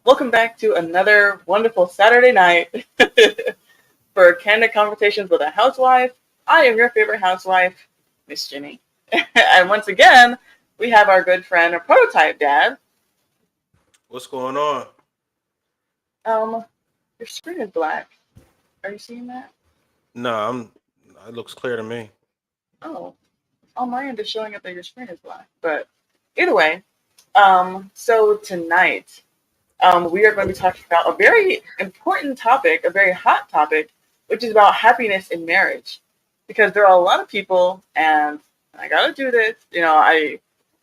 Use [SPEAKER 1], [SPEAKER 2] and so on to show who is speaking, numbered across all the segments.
[SPEAKER 1] Welcome back to another wonderful Saturday night for Candid Conversations with a Housewife. I am your favorite housewife, Miss Jenny. And once again, we have our good friend, a prototype dad.
[SPEAKER 2] What's going on?
[SPEAKER 1] Um, your screen is black. Are you seeing that?
[SPEAKER 2] No, I'm. It looks clear to me.
[SPEAKER 1] Oh, on my end is showing up that your screen is black. But either way, so tonight, we are going to be talking about a very important topic, a very hot topic, which is about happiness in marriage. Because there are a lot of people, and I gotta do this.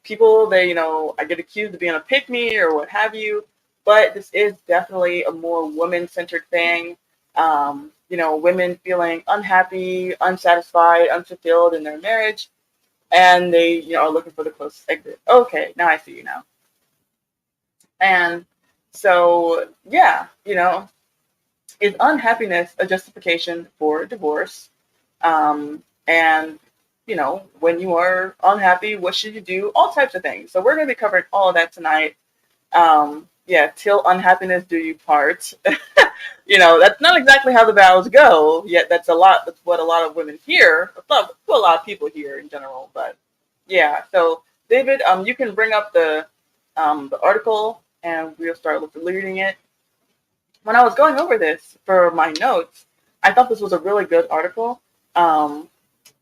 [SPEAKER 1] People I get accused of being a pick me or what have you. But this is definitely a more woman centered thing. Women feeling unhappy, unsatisfied, unfulfilled in their marriage, and they are looking for the closest exit. Okay, now I see you now. And so, yeah, is unhappiness a justification for divorce? And, when you are unhappy, what should you do? All types of things. So, we're going to be covering all of that tonight. Till unhappiness do you part. That's not exactly how the vows go, yet that's what a lot of women hear, a lot of people hear in general. But yeah, so David, you can bring up the article and we'll start reading it. When I was going over this for my notes, I thought this was a really good article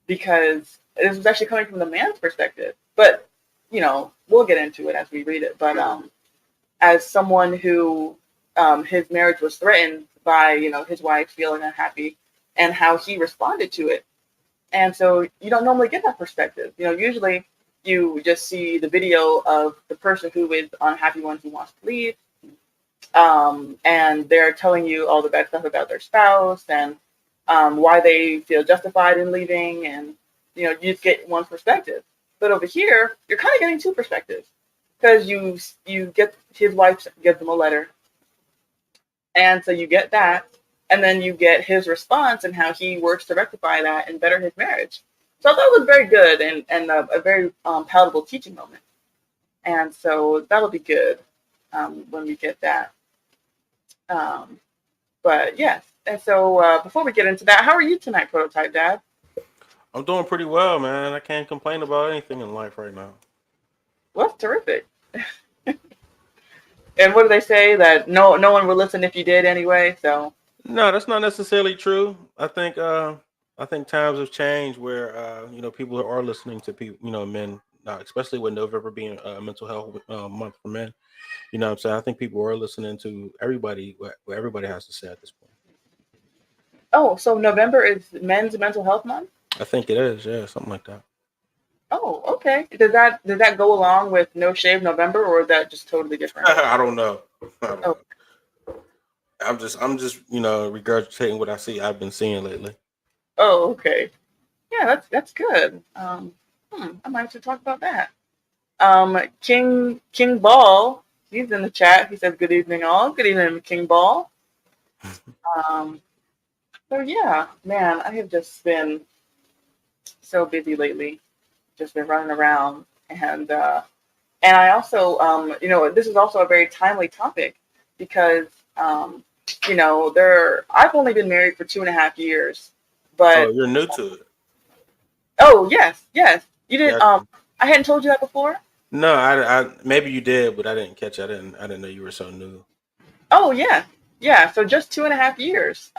[SPEAKER 1] because this was actually coming from the man's perspective. But, we'll get into it as we read it. But as someone who his marriage was threatened by, his wife feeling unhappy and how he responded to it. And so you don't normally get that perspective. Usually you just see the video of the person who is unhappy when he wants to leave. And they're telling you all the bad stuff about their spouse and why they feel justified in leaving. And, you just get one perspective. But over here, you're kind of getting two perspectives. Because you get his wife gives him a letter. And so you get that. And then you get his response and how he works to rectify that and better his marriage. So I thought it was very good and a very palatable teaching moment. And so that'll be good when we get that. But yes. And so before we get into that, how are you tonight, Prototype Dad?
[SPEAKER 2] I'm doing pretty well, man. I can't complain about anything in life right now.
[SPEAKER 1] Well, that's terrific. And what do they say that no one would listen if you did anyway? So
[SPEAKER 2] No, that's not necessarily true. I think times have changed where people are listening to people, men, especially with November being mental health month for men. You know what I'm saying? I think people are listening to everybody what everybody has to say at this point.
[SPEAKER 1] so November is Men's Mental Health Month.
[SPEAKER 2] I think it is, yeah, something like that.
[SPEAKER 1] Oh, okay. Does that go along with No Shave November, or is that just totally different?
[SPEAKER 2] I don't know. I don't
[SPEAKER 1] Oh,
[SPEAKER 2] know. I'm just regurgitating what I've been seeing lately.
[SPEAKER 1] okay. Yeah, that's good. I might have to talk about that. King Ball, he's in the chat. He says, "Good evening, all. Good evening, King Ball." Um, so yeah, man, I have just been so busy lately. Just been running around, and I also, this is also a very timely topic because, I've only been married for 2.5 years,
[SPEAKER 2] Oh,
[SPEAKER 1] but
[SPEAKER 2] you're new to it.
[SPEAKER 1] oh yes, yes, you didn't.
[SPEAKER 2] Gotcha.
[SPEAKER 1] I hadn't told you that before.
[SPEAKER 2] No, I maybe you did, but I didn't catch. I didn't know you were so new.
[SPEAKER 1] Oh yeah, yeah. So just 2.5 years.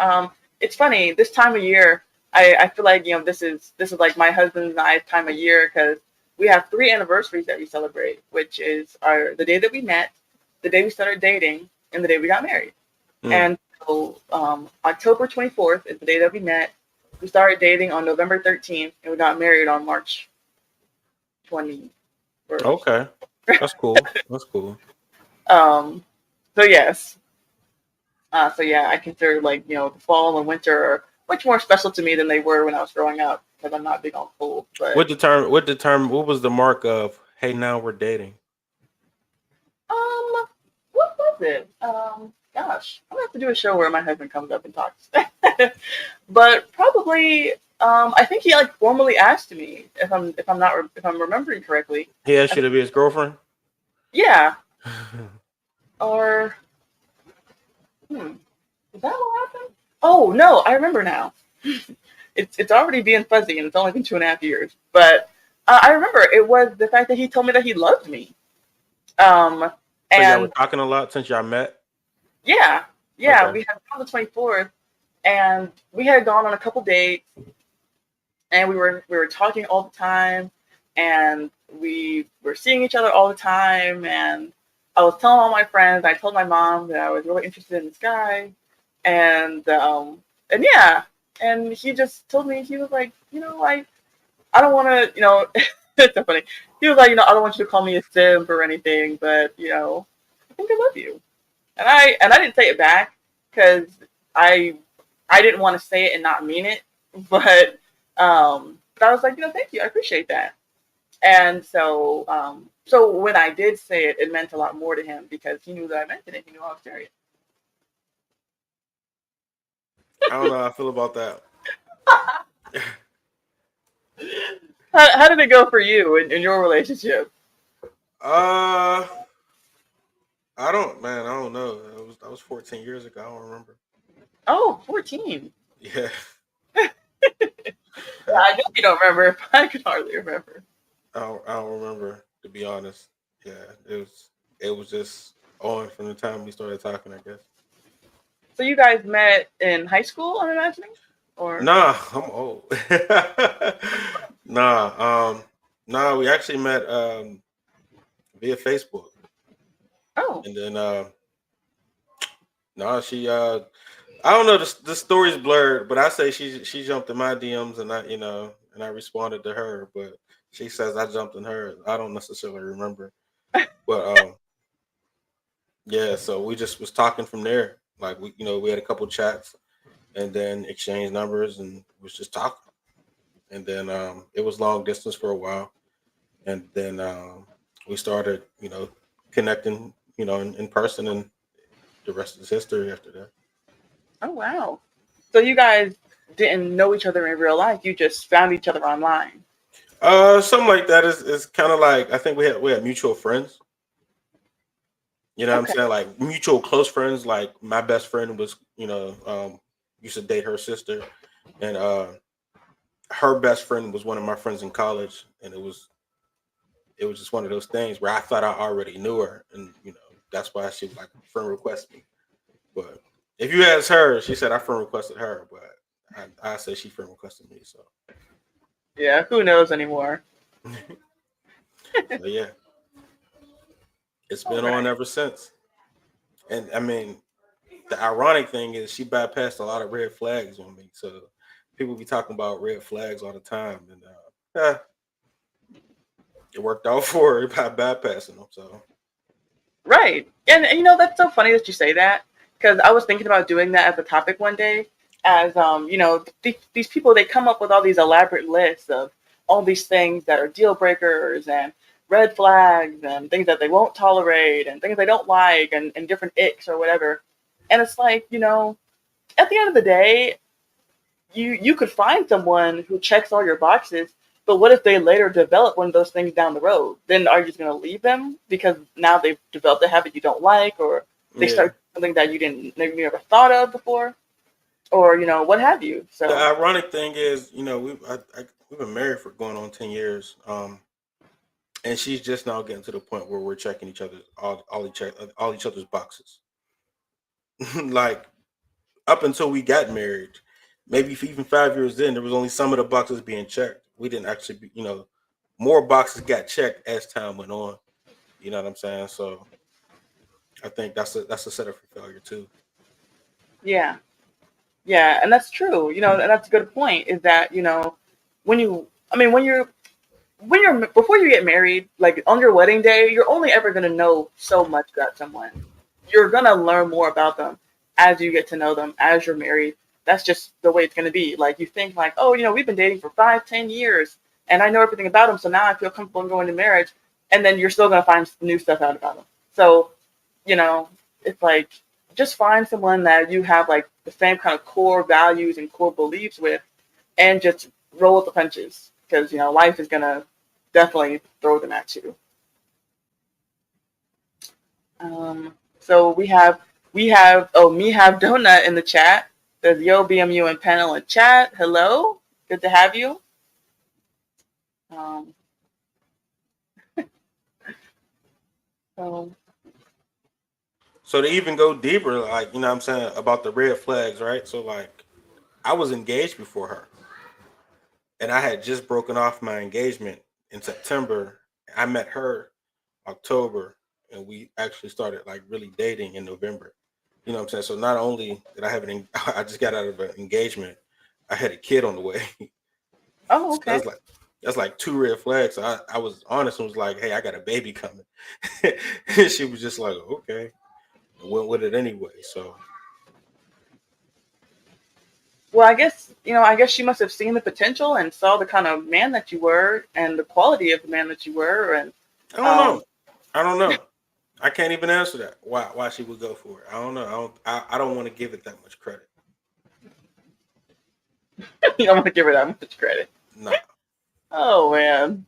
[SPEAKER 1] It's funny this time of year. I feel like this is like my husband and I's time of year because we have three anniversaries that we celebrate, which is the day that we met, the day we started dating, and the day we got married.
[SPEAKER 2] Mm,
[SPEAKER 1] And so October 24th is the day that we met. We started dating on November 13th, and we got married on March 21st.
[SPEAKER 2] okay, that's cool. That's cool.
[SPEAKER 1] Um, so yes, so yeah, I consider like the fall and winter are much more special to me than they were when I was growing up because I'm not big on cold. But
[SPEAKER 2] What was the mark of? Hey, now we're dating.
[SPEAKER 1] what was it? Gosh, I'm gonna have to do a show where my husband comes up and talks. But probably, I think he like formally asked me if I'm remembering correctly.
[SPEAKER 2] He asked you to be his girlfriend.
[SPEAKER 1] Yeah, or Is that what happened? Oh no, I remember now. It's already being fuzzy, and it's only been 2.5 years. But I remember it was the fact that he told me that he loved me. Um,
[SPEAKER 2] So y'all were
[SPEAKER 1] and
[SPEAKER 2] talking a lot since y'all met.
[SPEAKER 1] yeah, yeah,
[SPEAKER 2] Okay.
[SPEAKER 1] we had on the 24th, and we had gone on a couple dates, and we were talking all the time, and we were seeing each other all the time, and I was telling all my friends. I told my mom that I was really interested in this guy, and yeah, and he just told me he was like, I don't want to, it's so funny. He was like, I don't want you to call me a simp or anything, but I think I love you, and I didn't say it back because I I didn't want to say it and not mean it, but I was like, thank you, I appreciate that. And so when I did say it, it meant a lot more to him because he knew that I meant it and he knew I was serious.
[SPEAKER 2] I don't know how I feel about that.
[SPEAKER 1] How did it go for you in your relationship?
[SPEAKER 2] uh, I don't, man. I don't know. That was 14 years ago. I don't remember.
[SPEAKER 1] Oh, 14.
[SPEAKER 2] Yeah.
[SPEAKER 1] Yeah, I know you don't remember. I could hardly remember.
[SPEAKER 2] I don't remember, to be honest. Yeah, it was just on from the time we started talking, I guess.
[SPEAKER 1] So you guys met in high school, I'm imagining? Or
[SPEAKER 2] Nah, I'm old. Nah, nah, we actually met via Facebook.
[SPEAKER 1] oh,
[SPEAKER 2] And then nah, she I don't know, the story's blurred, but I say she jumped in my DMs and I responded to her, but she says I jumped in hers. I don't necessarily remember. But yeah, so we just was talking from there. Like we had a couple chats and then exchanged numbers and was just talking. And then it was long distance for a while, and then we started, connecting, in person, and the rest is history after that.
[SPEAKER 1] oh wow. So you guys didn't know each other in real life. You just found each other online.
[SPEAKER 2] Something like that is kind of like I think we had mutual friends. You know what I'm
[SPEAKER 1] Okay.
[SPEAKER 2] saying? Like mutual close friends. Like my best friend was, used to date her sister, and her best friend was one of my friends in college, and it was just one of those things where I thought I already knew her, and that's why she like friend request me. But if you ask her, she said I friend requested her, but I say she friend requested me. So,
[SPEAKER 1] Yeah, who knows anymore?
[SPEAKER 2] so yeah, it's
[SPEAKER 1] All
[SPEAKER 2] been on
[SPEAKER 1] right.
[SPEAKER 2] ever since. And I mean, the ironic thing is she bypassed a lot of red flags on me. So people be talking about red flags all the time, and it worked out for her by bypassing them. So
[SPEAKER 1] Right. And that's so funny that you say that because I was thinking about doing that as a topic one day. As these people, they come up with all these elaborate lists of all these things that are deal breakers and red flags and things that they won't tolerate and things they don't like and different icks or whatever. And it's like, at the end of the day, you could find someone who checks all your boxes, but what if they later develop one of those things down the road? Then are you just going to leave them because now they've developed a habit you don't like, or they
[SPEAKER 2] yeah,
[SPEAKER 1] start something that you didn't maybe you never thought of before, or what have you?
[SPEAKER 2] the
[SPEAKER 1] So
[SPEAKER 2] ironic thing is, we've been married for going on 10 years, and she's just now getting to the point where we're checking each other's all each other's boxes. Like up until we got married, maybe even 5 years in, there was only some of the boxes being checked. We didn't actually, more boxes got checked as time went on. You know what I'm saying? So I think that's a setup for failure too.
[SPEAKER 1] yeah, yeah, and that's true. And that's a good point. Is that when you, I mean, when you're before you get married, like on your wedding day, you're only ever gonna know so much about someone. You're gonna learn more about them as you get to know them as you're married. That's just the way it's gonna be. Like you think like, oh, we've been dating for 5, 10 years, and I know everything about them, so now I feel comfortable in going to marriage. And then you're still gonna find new stuff out about them. So, you know, it's like just find someone that you have like the same kind of core values and core beliefs with, and just roll with the punches because life is gonna definitely throw them at you. So we have We have me have donut in the chat. Says yo BMU and panel and chat. Hello, good to have you. Um, so
[SPEAKER 2] So to even go deeper, like you know what I'm saying about the red flags, right? So like I was engaged before her and I had just broken off my engagement in September. I met her October and we actually started like really dating in November. You know what I'm saying? So not only did I have I just got out of an engagement, I had a kid on the way.
[SPEAKER 1] oh
[SPEAKER 2] So
[SPEAKER 1] okay.
[SPEAKER 2] that's like two red flags. So I was honest and was like, hey, I got a baby coming. And she was just like, okay. And went with it anyway. So
[SPEAKER 1] Well, I guess she must have seen the potential and saw the kind of man that you were and the quality of the man that you were, and
[SPEAKER 2] I don't know.
[SPEAKER 1] um,
[SPEAKER 2] I don't know. I can't even answer that. Why she would go for it? I don't know. I don't want to give it that much credit.
[SPEAKER 1] you don't want to give her that much credit.
[SPEAKER 2] Nah.
[SPEAKER 1] Oh man.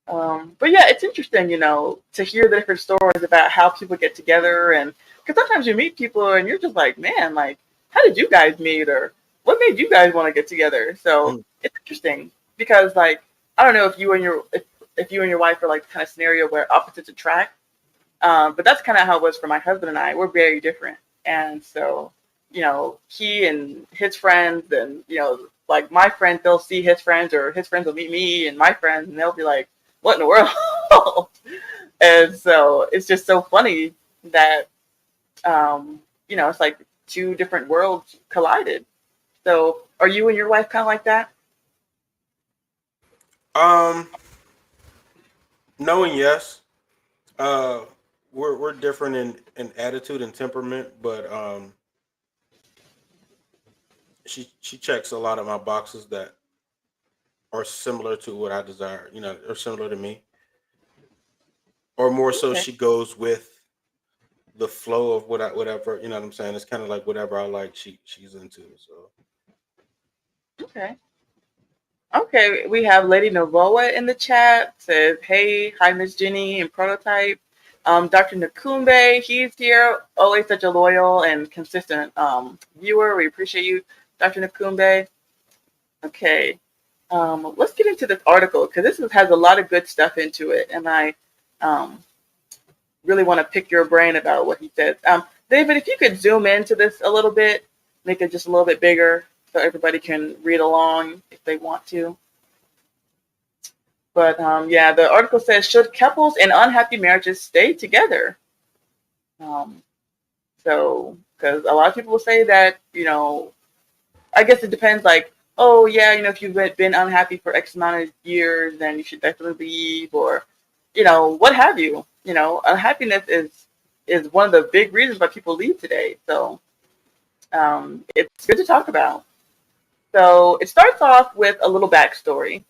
[SPEAKER 1] But yeah, it's interesting, to hear the different stories about how people get together, and because sometimes you meet people and you're just like, man, like, how did you guys meet, or what made you guys want to get together? So
[SPEAKER 2] Mm.
[SPEAKER 1] it's interesting because, like, I don't know if you and your wife are like the kind of scenario where opposites attract, but that's kind of how it was for my husband and I. We're very different, and so he and his friends, and like my friends, they'll see his friends, or his friends will meet me and my friends, and they'll be like, "What in the world?" And so it's just so funny that it's like two different worlds collided. So are you and your wife kind of like that?
[SPEAKER 2] Um. No and yes. Uh. We're different in attitude and temperament, but she checks a lot of my boxes that are similar to what I desire. You know, or similar to me, or more so,
[SPEAKER 1] Okay.
[SPEAKER 2] she goes with the flow of whatever. You know what I'm saying? It's kind of like whatever I like, she's into. So
[SPEAKER 1] Okay. Okay, we have Lady Novoa in the chat. Says, "Hey, hi, Miss Jenny and Prototype." Dr. Nakumbe, he's here. Always such a loyal and consistent viewer. We appreciate you, Dr. Nakumbe. Okay, let's get into this article because has a lot of good stuff into it, and I um, really want to pick your brain about what he says. David, if you could zoom into this a little bit, make it just a little bit bigger so everybody can read along if they want to. But yeah, the article says, should couples in unhappy marriages stay together? Um, so, because a lot of people will say that, I guess it depends, like, oh, yeah, if you've been unhappy for X amount of years, then you should definitely leave, or, what have you. Unhappiness is one of the big reasons why people leave today. So, it's good to talk about. So, it starts off with a little backstory.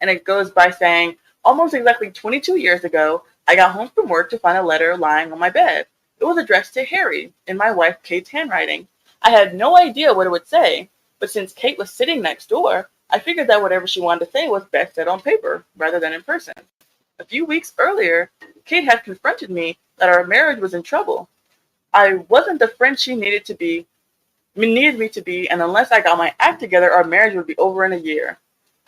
[SPEAKER 1] And it goes by saying, almost exactly 22 years ago, I got home from work to find a letter lying on my bed. It was addressed to Harry in my wife Kate's handwriting. I had no idea what it would say, but since Kate was sitting next door, I figured that whatever she wanted to say was best said on paper rather than in person. A few weeks earlier, Kate had confronted me that our marriage was in trouble. I wasn't the friend she needed me to be, and unless I got my act together, our marriage would be over in a year.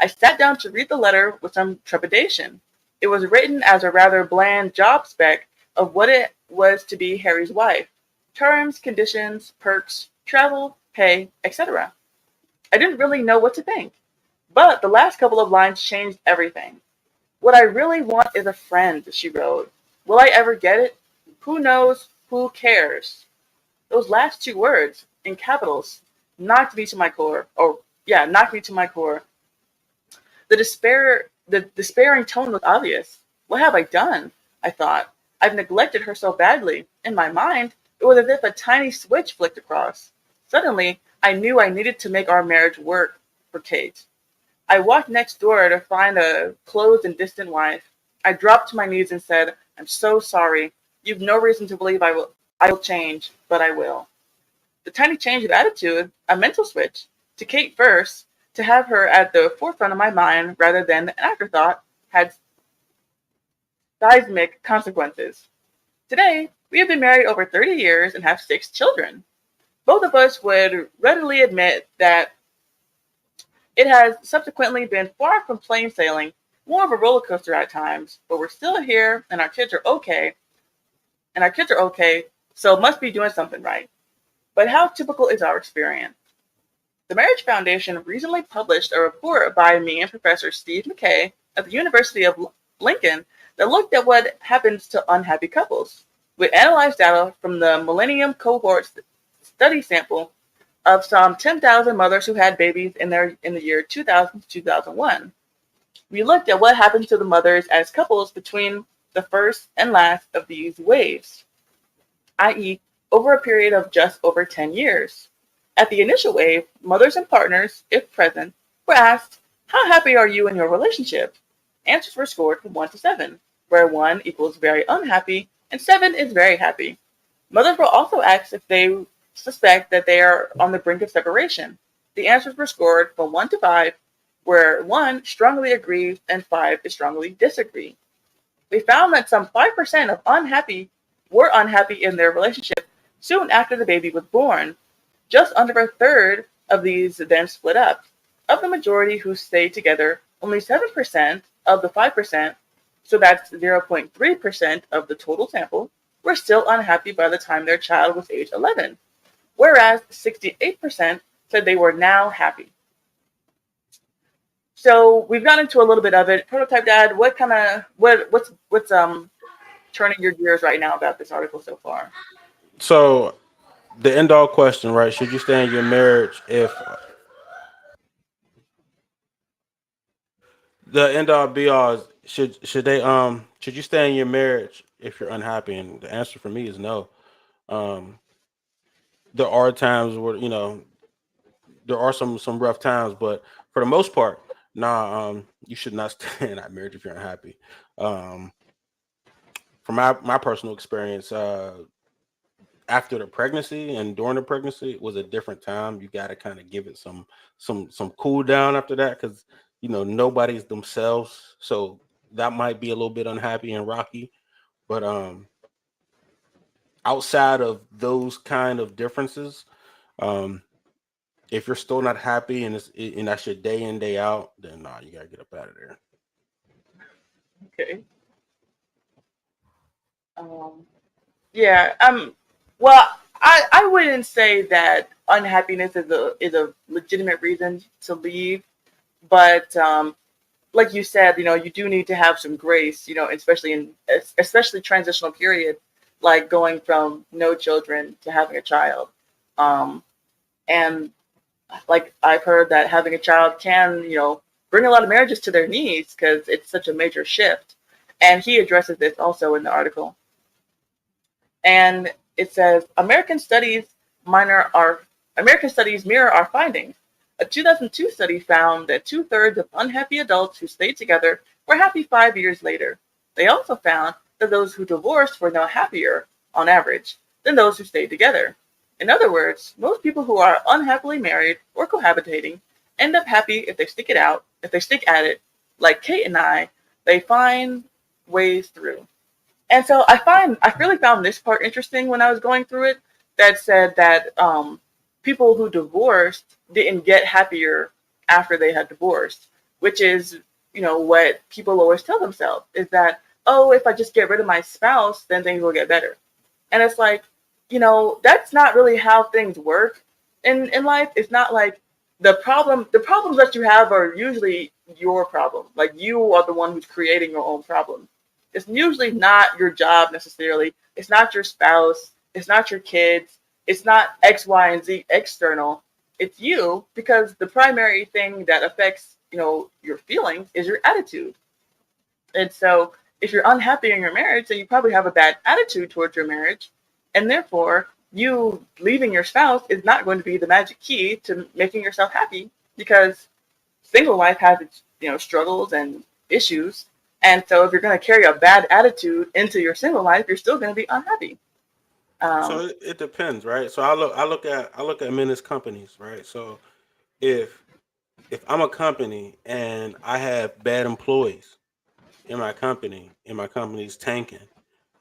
[SPEAKER 1] I sat down to read the letter with some trepidation. It was written as a rather bland job spec of what it was to be Harry's wife: terms, conditions, perks, travel, pay, etc. I didn't really know what to think, but the last couple of lines changed everything. What I really want is a friend, she wrote. Will I ever get it? Who knows? Who cares? Those last two words, in capitals, knocked me to my core. Knocked me to my core. The despairing tone was obvious. What have I done? I thought. I've neglected her so badly. In my mind, it was as if a tiny switch flicked across. Suddenly, I knew I needed to make our marriage work for Kate. I walked next door to find a closed and distant wife. I dropped to my knees and said, I'm so sorry. You've no reason to believe I will change, but I will. The tiny change of attitude, a mental switch, to Kate first, to have her at the forefront of my mind rather than an afterthought, had seismic consequences. Today, we have been married over 30 years and have 6 children. Both of us would readily admit that it has subsequently been far from plain sailing, more of a roller coaster at times, but we're still here and our kids are okay, so must be doing something right. But how typical is our experience? The Marriage Foundation recently published a report by me and Professor Steve McKay at the University of Lincoln that looked at what happens to unhappy couples. We analyzed data from the Millennium Cohort study sample of some 10,000 mothers who had babies in the year 2000 to 2001. We looked at what happened to the mothers as couples between the first and last of these waves, i.e., over a period of just over 10 years. At the initial wave, mothers and partners, if present, were asked, "How happy are you in your relationship?" Answers were scored from 1 to 7, where 1 equals very unhappy and 7 is very happy. Mothers were also asked if they suspect that they are on the brink of separation. The answers were scored from 1 to 5, where 1 strongly agrees and 5 is strongly disagree. We found that some 5% of unhappy were unhappy in their relationship soon after the baby was born. Just under a third of these then split up. Of the majority who stayed together, only 7% of the 5%, so that's 0.3% of the total sample, were still unhappy by the time their child was age 11, whereas 68% said they were now happy. So we've gone into a little bit of it. Prototype Dad, what's turning your gears right now about this article so far?
[SPEAKER 2] So the end all question, right? Should you stay in your marriage if the end all be all is should you stay in your marriage if you're unhappy? And the answer for me is no. Um, there are times where there are some rough times, but for the most part, nah. You should not stay in that marriage if you're unhappy. Um, from my personal experience, after the pregnancy and during the pregnancy was a different time. You got to kind of give it some cool down after that because nobody's themselves, so that might be a little bit unhappy and rocky. But outside of those kind of differences, um, if you're still not happy and that's your day in day out, then nah, you gotta get up out of there.
[SPEAKER 1] Okay. Um, yeah. Well, I wouldn't say that unhappiness is a legitimate reason to leave, but like you said, you do need to have some grace, especially transitional period, like going from no children to having a child. Um, and like I've heard that having a child can, bring a lot of marriages to their knees because it's such a major shift. And he addresses this also in the article. And it says American studies mirror our findings. A 2002 study found that 2/3 of unhappy adults who stayed together were happy 5 years later. They also found that those who divorced were now happier, on average, than those who stayed together. In other words, most people who are unhappily married or cohabitating end up happy if they stick at it. Like Kate and I, they find ways through. And so I really found this part interesting when I was going through it. That said that people who divorced didn't get happier after they had divorced, which is what people always tell themselves is that, oh, if I just get rid of my spouse, then things will get better. And it's like, that's not really how things work in life. It's not like the problems that you have are usually your problem. Like you are the one who's creating your own problems. It's usually not your job necessarily. It's not your spouse. It's not your kids. It's not X, Y, and Z external. It's you because the primary thing that affects, your feelings is your attitude. And so if you're unhappy in your marriage, then you probably have a bad attitude towards your marriage. And therefore, you leaving your spouse is not going to be the magic key to making yourself happy because single life has its, struggles and issues. And so if you're going to carry a bad attitude into your single life, you're still going to be unhappy.
[SPEAKER 2] So
[SPEAKER 1] Um,
[SPEAKER 2] it depends, right? So I look at men as companies, right? So if if I'm a company and I have bad employees in my company and my company's tanking,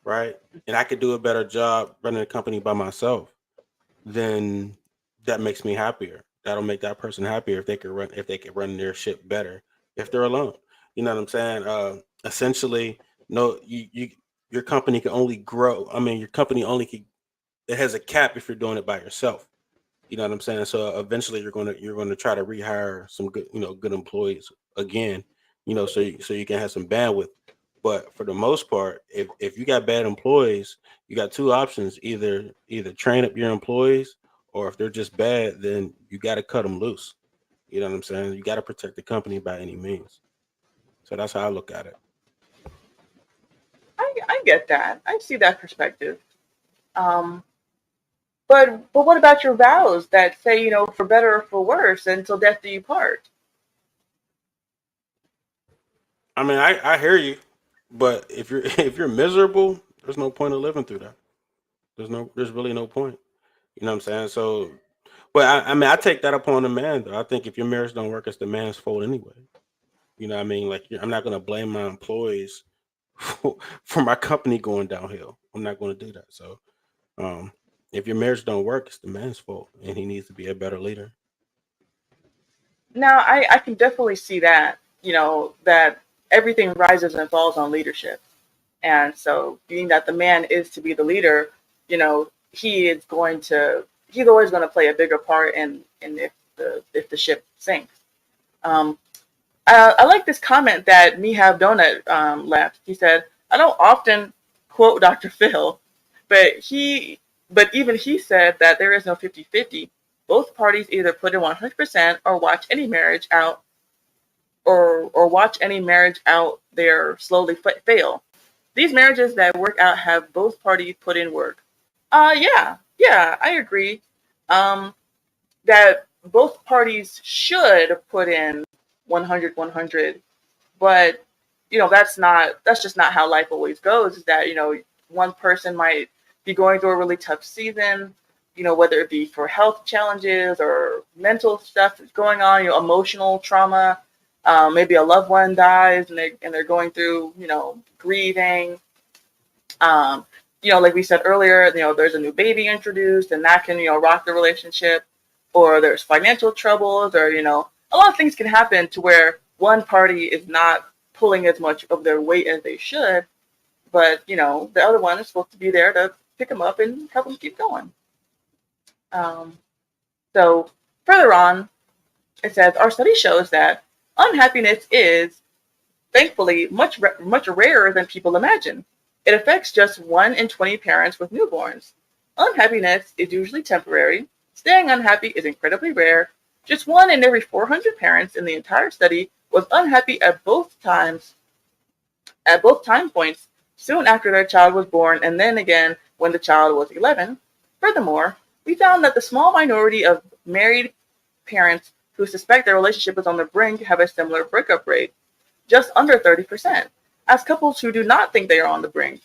[SPEAKER 2] right? And I could do a better job running a company by myself, then that makes me happier. That'll make that person happier if they could run their ship better if they're alone. You know what I'm saying? Essentially, no, your company can only grow. I mean, your company only can, it has a cap if you're doing it by yourself. You know what I'm saying? So eventually you're gonna try to rehire some good, good employees again, so you can have some bandwidth. But for the most part, if you got bad employees, you got two options: either train up your employees, or if they're just bad, then you got to cut them loose. You know what I'm saying? You got to protect the company by any means. So that's how I look at it.
[SPEAKER 1] I get that. I see that perspective. Um, but what about your vows that say, for better or for worse, until death do you part?
[SPEAKER 2] I mean, I hear you, but if you're if you're miserable, there's no point of living through that. There's really no point. You know what I'm saying? So, but I mean, I take that upon the man though. I think if your marriage don't work, it's the man's fault anyway. You know what I mean? Like, I'm not gonna blame my employees for my company going downhill. I'm not gonna do that. So, um, if your marriage don't work, it's the man's fault, and he needs to be a better leader.
[SPEAKER 1] Now, I can definitely see that, that everything rises and falls on leadership. And so, being that the man is to be the leader, he's always going to play a bigger part in if the ship sinks. Um, I like this comment that Me Have Donut left. He said, "I don't often quote Dr. Phil, but even he said that there is no 50-50. Both parties either put in 100% or watch any marriage out there slowly fail. These marriages that work out have both parties put in work." Yeah, I agree. Um, that both parties should put in 100, but that's just not how life always goes. Is that one person might be going through a really tough season, whether it be for health challenges or mental stuff that's going on, emotional trauma. Maybe a loved one dies and they're going through grieving. um, like we said earlier, there's a new baby introduced, and that can, rock the relationship. Or there's financial troubles, or a lot of things can happen to where one party is not pulling as much of their weight as they should, but the other one is supposed to be there to pick them up and help them keep going. Um, so further on, it says our study shows that unhappiness is thankfully much rarer than people imagine. It affects just 1 in 20 parents with newborns. Unhappiness is usually temporary. Staying unhappy is incredibly rare. Just 1 in every 400 parents in the entire study was unhappy at both time points soon after their child was born, and then again when the child was 11. Furthermore, we found that the small minority of married parents who suspect their relationship is on the brink have a similar breakup rate, just under 30%, as couples who do not think they are on the brink.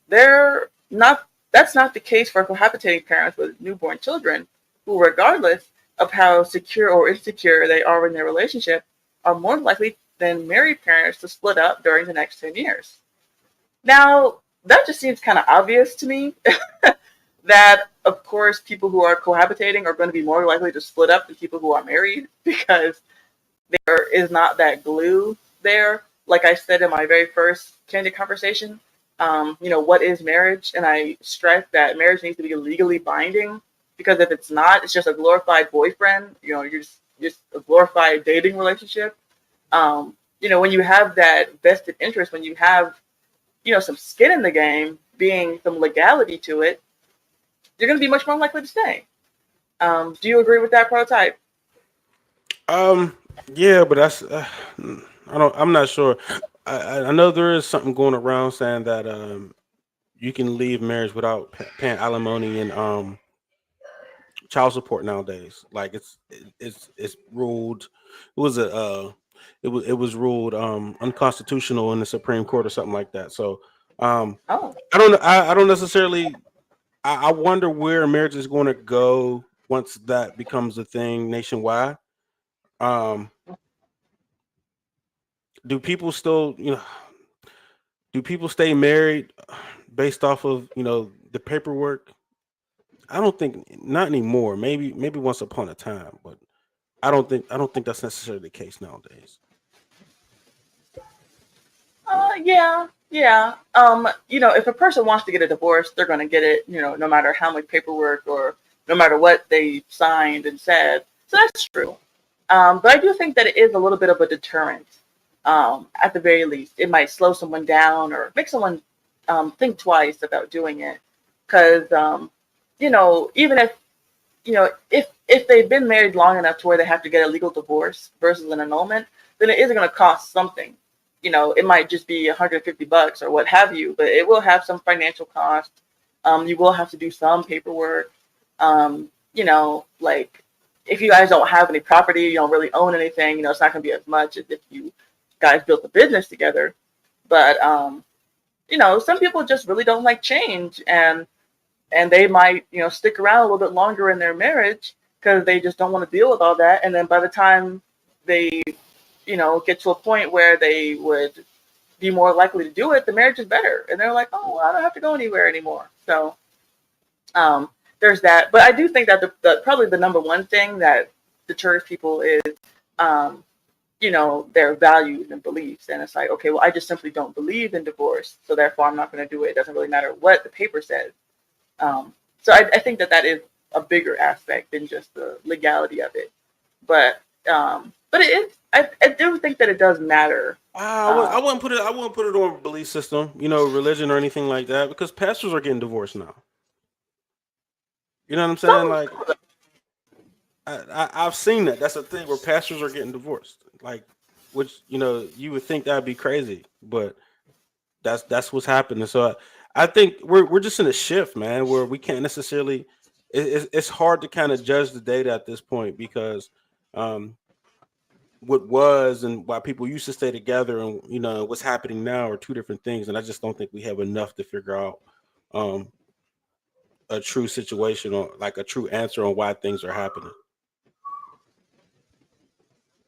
[SPEAKER 1] They're not That's not the case for cohabitating parents with newborn children, who, regardless of how secure or insecure they are in their relationship, are more likely than married parents to split up during the next 10 years. Now, that just seems kind of obvious to me that, of course, people who are cohabitating are going to be more likely to split up than people who are married because there is not that glue there. Like I said in my very first Candid conversation, what is marriage? And I stress that marriage needs to be legally binding, because if it's not, it's just a glorified boyfriend. You're just a glorified dating relationship. When you have that vested interest, when you have some skin in the game, being some legality to it, you're going to be much more likely to stay. Do you agree with that prototype?
[SPEAKER 2] Um, yeah, but I'm not sure. I know there is something going around saying that you can leave marriage without paying alimony and child support nowadays. Like it's ruled. It was a it was ruled unconstitutional in the Supreme Court or something like that. So um,
[SPEAKER 1] Oh,
[SPEAKER 2] I don't necessarily. I wonder where marriage is going to go once that becomes a thing nationwide. Um, do people still, do people stay married based off of the paperwork. I don't think not anymore. Maybe once upon a time, but I don't think that's necessarily the case nowadays.
[SPEAKER 1] Yeah, yeah. If a person wants to get a divorce, they're going to get it. No matter how much paperwork or no matter what they signed and said. So that's true. But I do think that it is a little bit of a deterrent. At the very least, it might slow someone down or make someone think twice about doing it. Because even if they've been married long enough to where they have to get a legal divorce versus an annulment, then it is going to cost something. It might just be $150 or what have you, but it will have some financial cost. You will have to do some paperwork. Like if you guys don't have any property, you don't really own anything, it's not going to be as much as if you guys built a business together. But some people just really don't like change, and they might stick around a little bit longer in their marriage because they just don't want to deal with all that. And then by the time they get to a point where they would be more likely to do it, the marriage is better, and they're like, oh, well, I don't have to go anywhere anymore. So there's that. But I do think that probably the number one thing that deters people is their values and beliefs. And it's like, okay, well, I just simply don't believe in divorce, so therefore I'm not going to do it. It doesn't really matter what the paper says. So I think that is a bigger aspect than just the legality of it. But it is. I do think that it does matter.
[SPEAKER 2] I wouldn't put it. I wouldn't put it on belief system, religion or anything like that, because pastors are getting divorced now. You know what I'm saying?
[SPEAKER 1] Some
[SPEAKER 2] Like I've seen that. That's a thing where pastors are getting divorced. Like, which you would think that'd be crazy, but that's what's happening. So I think we're just in a shift, man, where we can't necessarily. It's hard to kind of judge the data at this point because um, what was and why people used to stay together and what's happening now are two different things, and I just don't think we have enough to figure out um, a true situation or like a true answer on why things are happening.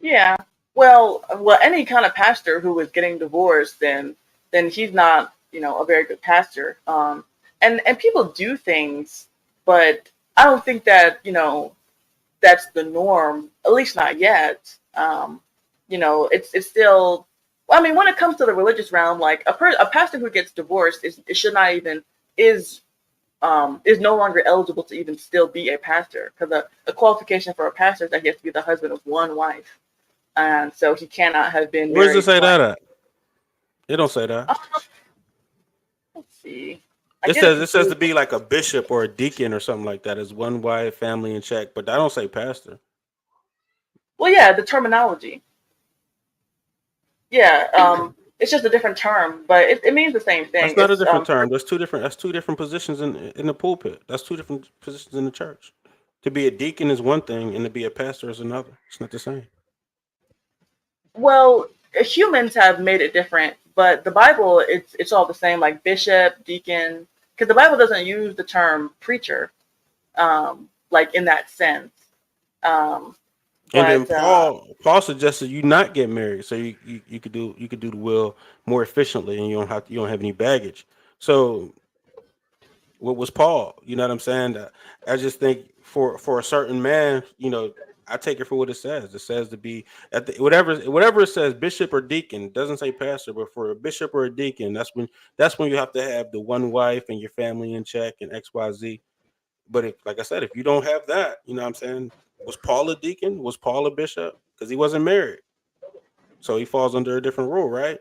[SPEAKER 1] Yeah. Well, any kind of pastor who is getting divorced, then he's not, a very good pastor. And people do things, but I don't think that that's the norm. At least not yet. It's still. Well, I mean, when it comes to the religious realm, like a pastor who gets divorced it should not even is is no longer eligible to even still be a pastor because a qualification for a pastor is that he has to be the husband of one wife, and so he cannot have been
[SPEAKER 2] Where does it
[SPEAKER 1] married
[SPEAKER 2] say
[SPEAKER 1] twice.
[SPEAKER 2] that at? It don't say that.
[SPEAKER 1] Um, let's see. I
[SPEAKER 2] It
[SPEAKER 1] get it
[SPEAKER 2] says
[SPEAKER 1] from
[SPEAKER 2] it says
[SPEAKER 1] Google.
[SPEAKER 2] to be like a bishop or a deacon or something like that. Is one wife, family in check, but I don't say pastor.
[SPEAKER 1] Well, yeah, the terminology. Yeah, it's just a different term, but it means the same thing.
[SPEAKER 2] That's not a
[SPEAKER 1] It's
[SPEAKER 2] different term. There's two different. That's two different positions in the pulpit. That's two different positions in the church. To be a deacon is one thing, and to be a pastor is another. It's not the same.
[SPEAKER 1] well, humans have made it different, but the Bible it's all the same, like bishop, deacon, because the Bible doesn't use the term preacher, like in that sense. Um,
[SPEAKER 2] And then
[SPEAKER 1] but
[SPEAKER 2] Paul suggested you not get married, so you could do the will more efficiently, and you don't have any baggage. So what was Paul? You know what I'm saying? I just think for a certain man, I take it for what it says. It says to be at the, whatever it says, bishop or deacon. It doesn't say pastor, but for a bishop or a deacon, that's when you have to have the one wife and your family in check and XYZ. But if, like I said, if you don't have that, you know what I'm saying? Was Paul a deacon? Was Paul a bishop? Because he wasn't married, so he falls under a different rule, right?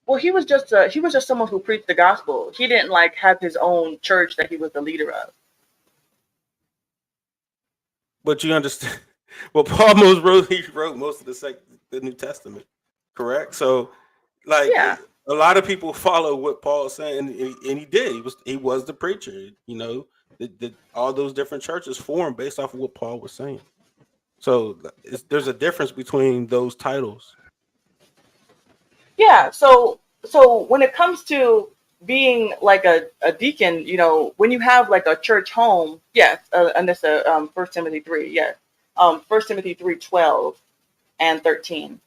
[SPEAKER 1] well, he was just someone who preached the gospel. He didn't like have his own church that he was the leader of.
[SPEAKER 2] But you understand, well, Paul most wrote he wrote most of the New Testament, correct? So, like
[SPEAKER 1] Yeah.
[SPEAKER 2] a lot of people follow what Paul is saying, and he did. He was the preacher. All those different churches formed based off of what Paul was saying. So there's a difference between those titles.
[SPEAKER 1] Yeah, so when it comes to being like a deacon, when you have like a church home, yes, and this First Timothy 3, yes, First Timothy 3:12 and 13.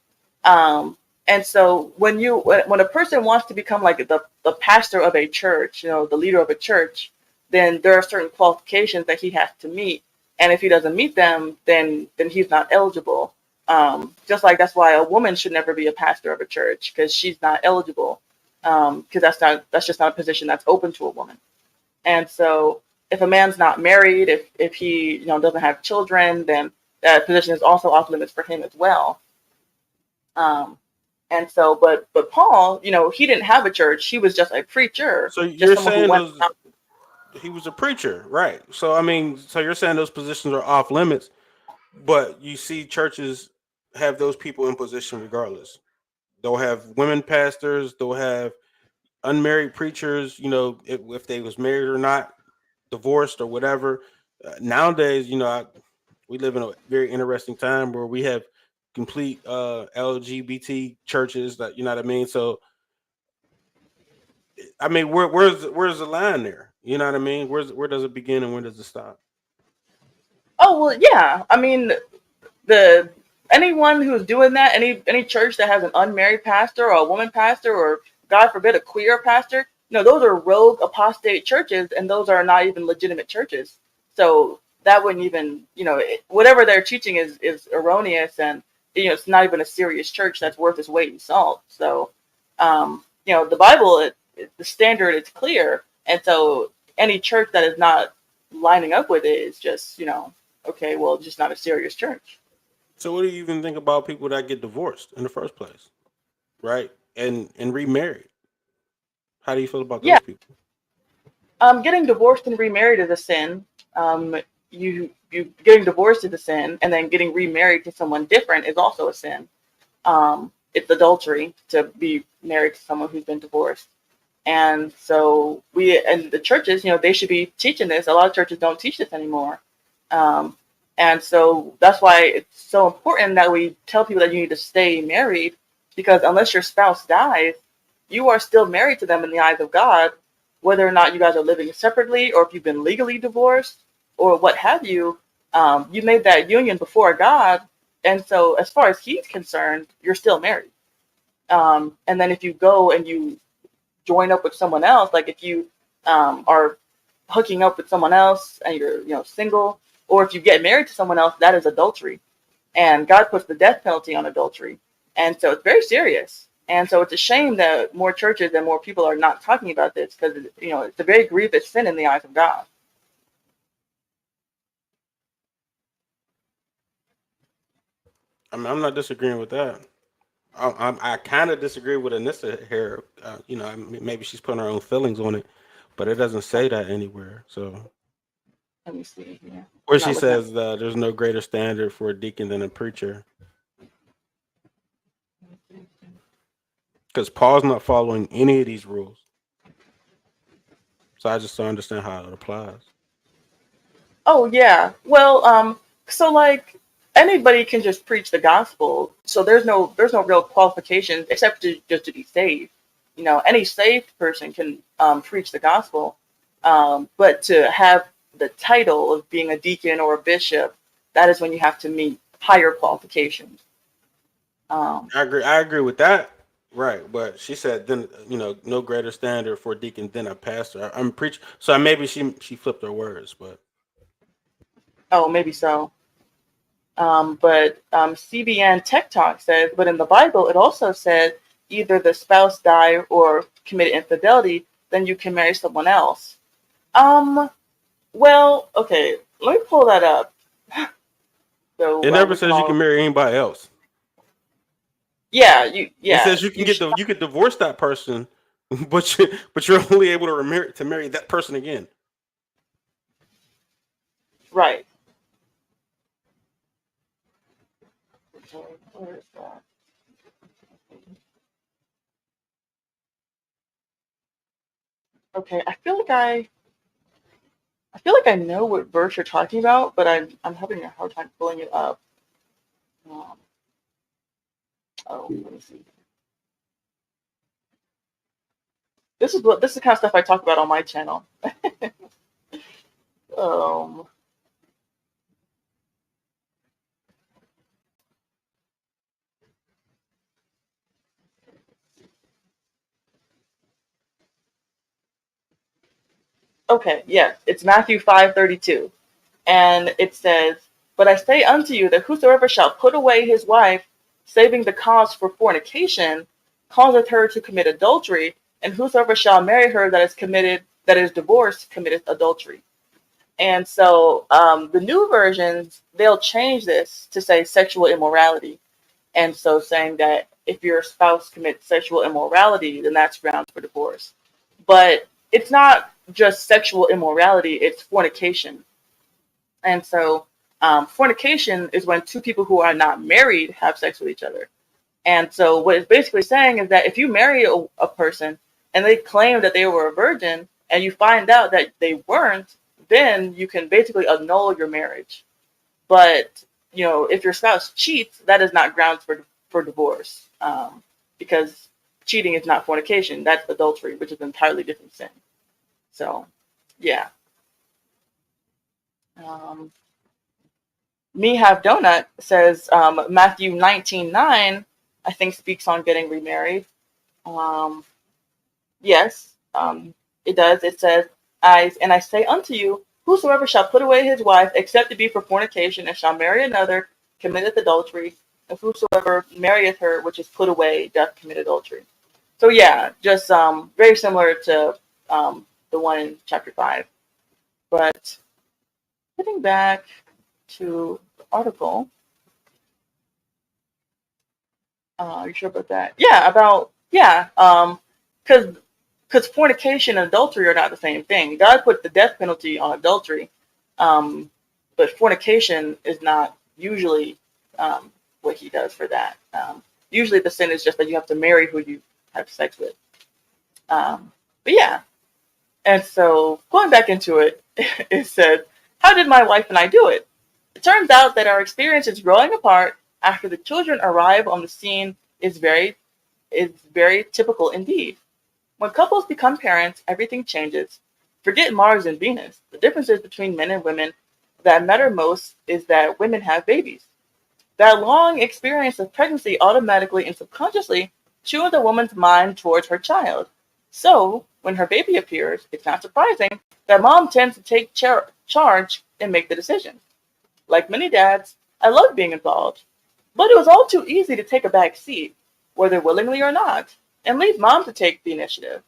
[SPEAKER 1] And so when a person wants to become like the pastor of a church, the leader of a church, then there are certain qualifications that he has to meet. And if he doesn't meet them, then he's not eligible. Just like that's why a woman should never be a pastor of a church because she's not eligible. Because that's just not a position that's open to a woman. And so if a man's not married, if he doesn't have children, then that position is also off limits for him as well. Um, and so, but Paul, he didn't have a church. He was just a preacher,
[SPEAKER 2] So
[SPEAKER 1] just
[SPEAKER 2] you're
[SPEAKER 1] someone who
[SPEAKER 2] saying
[SPEAKER 1] went
[SPEAKER 2] those
[SPEAKER 1] out.
[SPEAKER 2] he was a preacher, right? So I mean, so you're saying those positions are off limits, but you see churches have those people in position regardless. They'll have women pastors, they'll have unmarried preachers, if they was married or not, divorced or whatever. Nowadays, we live in a very interesting time where we have complete LGBT churches that you know what I mean. So I mean, where's the line there? You know what I mean? Where does it begin and where does it stop?
[SPEAKER 1] Oh well, yeah. I mean, the anyone who's doing that, any church that has an unmarried pastor or a woman pastor or God forbid a queer pastor, those are rogue apostate churches, and those are not even legitimate churches. So that wouldn't even, whatever they're teaching is erroneous, and it's not even a serious church that's worth its weight in salt. So, the Bible, the standard, it's clear, and so any church that is not lining up with it is just, okay, well, just not a serious church.
[SPEAKER 2] So what do you even think about people that get divorced in the first place, right? And remarried? How do you feel about
[SPEAKER 1] Yeah,
[SPEAKER 2] those people?
[SPEAKER 1] getting divorced and remarried is a sin. You getting divorced is a sin, and then getting remarried to someone different is also a sin. It's adultery to be married to someone who's been divorced. And so and the churches, they should be teaching this. A lot of churches don't teach this anymore. Um, and so that's why it's so important that we tell people that you need to stay married, because unless your spouse dies, you are still married to them in the eyes of God, whether or not you guys are living separately or if you've been legally divorced or what have you. You made that union before God. And so as far as he's concerned, you're still married. And then if you go and you join up with someone else, like if you are hooking up with someone else and you're single, or if you get married to someone else, that is adultery, and God puts the death penalty on adultery, and so it's very serious. And so it's a shame that more churches and more people are not talking about this, because it's a very grievous sin in the eyes of God.
[SPEAKER 2] I'm not disagreeing with that. I kind of disagree with Anissa here. Maybe she's putting her own feelings on it, but it doesn't say that anywhere. So
[SPEAKER 1] Let me see here.
[SPEAKER 2] where
[SPEAKER 1] I'm
[SPEAKER 2] she
[SPEAKER 1] not looking at.
[SPEAKER 2] says there's no greater standard for a deacon than a preacher, because Paul's not following any of these rules. So I just don't understand how it applies.
[SPEAKER 1] Oh yeah. Well, so like anybody can just preach the gospel. So there's no real qualifications except just to be saved. Any saved person can preach the gospel. But to have the title of being a deacon or a bishop, that is when you have to meet higher qualifications. Um,
[SPEAKER 2] I agree with that. Right, but she said then no greater standard for a deacon than a pastor. I'm preach. So maybe she flipped her words, but
[SPEAKER 1] oh, maybe so. But CBN Tech Talk says, but in the Bible, it also said either the spouse died or committed infidelity, then you can marry someone else. Um, well, okay, let me pull that up
[SPEAKER 2] it
[SPEAKER 1] so
[SPEAKER 2] never
[SPEAKER 1] we can
[SPEAKER 2] says you
[SPEAKER 1] all.
[SPEAKER 2] can marry anybody else.
[SPEAKER 1] Yeah,
[SPEAKER 2] It
[SPEAKER 1] yeah,
[SPEAKER 2] says you can
[SPEAKER 1] you should.
[SPEAKER 2] you could divorce that person, but you're only able to marry that person again.
[SPEAKER 1] Right. Where is that? Okay, I feel like I know what verse you're talking about, but I'm having a hard time pulling it up. Um, oh, let me see. This is the kind of stuff I talk about on my channel. Um, Okay, yes, it's Matthew 5:32. And it says, "But I say unto you that whosoever shall put away his wife, saving the cause for fornication, causeth her to commit adultery, and whosoever shall marry her that is divorced, committeth adultery." And so the new versions, they'll change this to say sexual immorality. And so saying that if your spouse commits sexual immorality, then that's grounds for divorce. But it's not just sexual immorality, it's fornication. And so fornication is when two people who are not married have sex with each other. And so what it's basically saying is that if you marry a person and they claim that they were a virgin and you find out that they weren't, then you can basically annul your marriage. But if your spouse cheats, that is not grounds for divorce, because cheating is not fornication. That's adultery, which is an entirely different sin. So, yeah. Um, Me Have Donut says Matthew 19:9, I think, speaks on getting remarried. Um, yes, it does. It says, I say unto you, whosoever shall put away his wife, except it be for fornication, and shall marry another, committeth adultery. And whosoever marrieth her, which is put away, doth commit adultery. So yeah, just very similar to the one in chapter 5. But getting back to the article, are you sure about that? Yeah, because fornication and adultery are not the same thing. God put the death penalty on adultery, but fornication is not usually what He does for that. Usually, the sin is just that you have to marry who you have sex with. But yeah, and so going back into it, it said, "How did my wife and I do it?" It turns out that our experience is growing apart after the children arrive on the scene is very typical indeed. When couples become parents, everything changes. Forget Mars and Venus. The differences between men and women that matter most is that women have babies. That long experience of pregnancy automatically and subconsciously tunes a woman's mind towards her child. So, when her baby appears, it's not surprising that mom tends to take charge and make the decision. Like many dads, I loved being involved, but it was all too easy to take a back seat, whether willingly or not, and leave mom to take the initiative.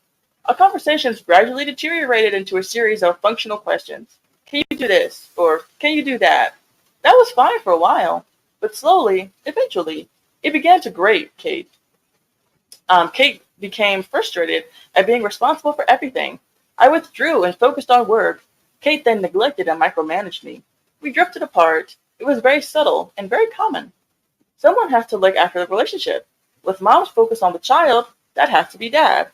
[SPEAKER 1] Our conversations gradually deteriorated into a series of functional questions. Can you do this? Or can you do that? That was fine for a while, but slowly, eventually, it began to grate Kate. Kate became frustrated at being responsible for everything. I withdrew and focused on work. Kate then neglected and micromanaged me. We drifted apart. It was very subtle and very common. Someone has to look after the relationship. With mom's focus on the child, that has to be dad.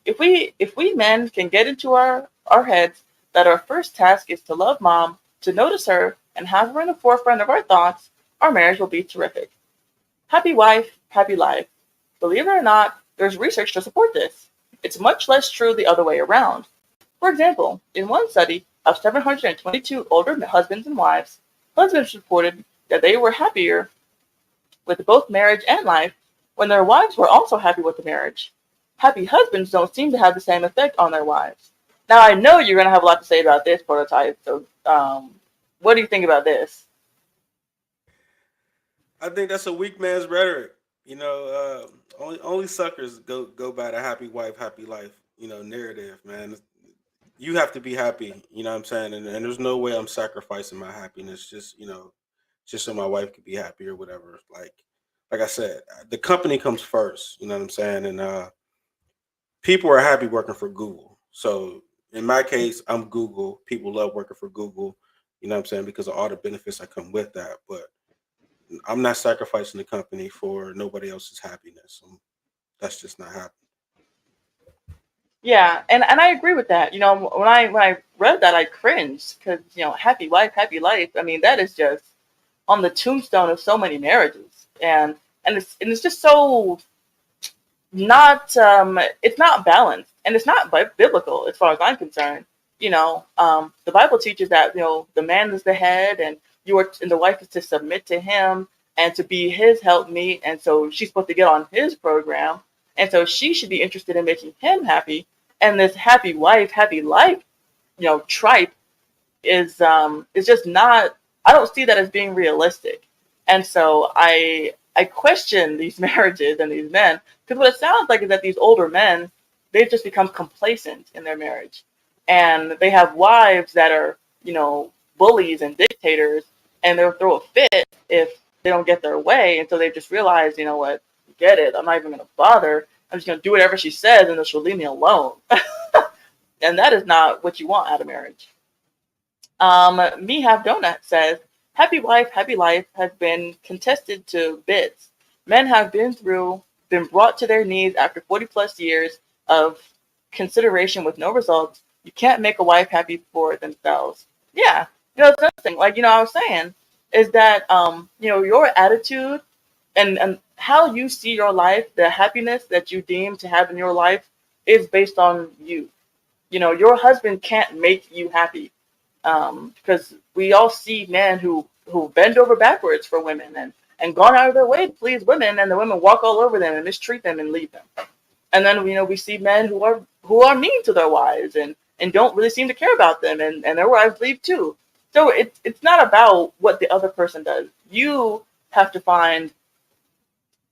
[SPEAKER 1] If we men can get into our heads that our first task is to love mom, to notice her, and have her in the forefront of our thoughts, our marriage will be terrific. Happy wife, happy life. Believe it or not, there's research to support this. It's much less true the other way around. For example, in one study of 722 older husbands and wives, husbands reported that they were happier with both marriage and life when their wives were also happy with the marriage. Happy husbands don't seem to have the same effect on their wives. Now, I know you're going to have a lot to say about this prototype, so what do you think about this?
[SPEAKER 2] I think that's a weak man's rhetoric. Only suckers go by the happy wife, happy life, narrative, man. You have to be happy, you know what I'm saying? And there's no way I'm sacrificing my happiness just so my wife could be happy or whatever. Like I said, the company comes first, you know what I'm saying? And people are happy working for Google. So in my case, I'm Google. People love working for Google, you know what I'm saying, because of all the benefits that come with that. But I'm not sacrificing the company for nobody else's happiness. That's just not happening.
[SPEAKER 1] Yeah, and I agree with that. When I read that, I cringed because happy wife, happy life. I mean, that is just on the tombstone of so many marriages, and it's just so not it's not balanced, and it's not biblical as far as I'm concerned. The Bible teaches that the man is the head, and the wife is to submit to him and to be his helpmeet, and so she's supposed to get on his program, and so she should be interested in making him happy. And this happy wife, happy life tripe is just not. I don't see that as being realistic, and so I question these marriages and these men, because what it sounds like is that these older men, they've just become complacent in their marriage, and they have wives that are bullies and dictators, and they'll throw a fit if they don't get their way, and so they just realize, what, get it, I'm not even gonna bother. I'm just gonna do whatever she says, and then she'll leave me alone. And that is not what you want out of marriage. Me Have Donut says, "Happy wife, happy life has been contested to bits. Men have been brought to their knees after 40 plus years of consideration with no results. You can't make a wife happy for themselves." Yeah, it's interesting. Like, I was saying, is that, your attitude and how you see your life, the happiness that you deem to have in your life is based on you. Your husband can't make you happy, because we all see men who bend over backwards for women and gone out of their way to please women, and the women walk all over them and mistreat them and leave them. And then we see men who are mean to their wives and don't really seem to care about them, and their wives leave too. So it's not about what the other person does. You have to find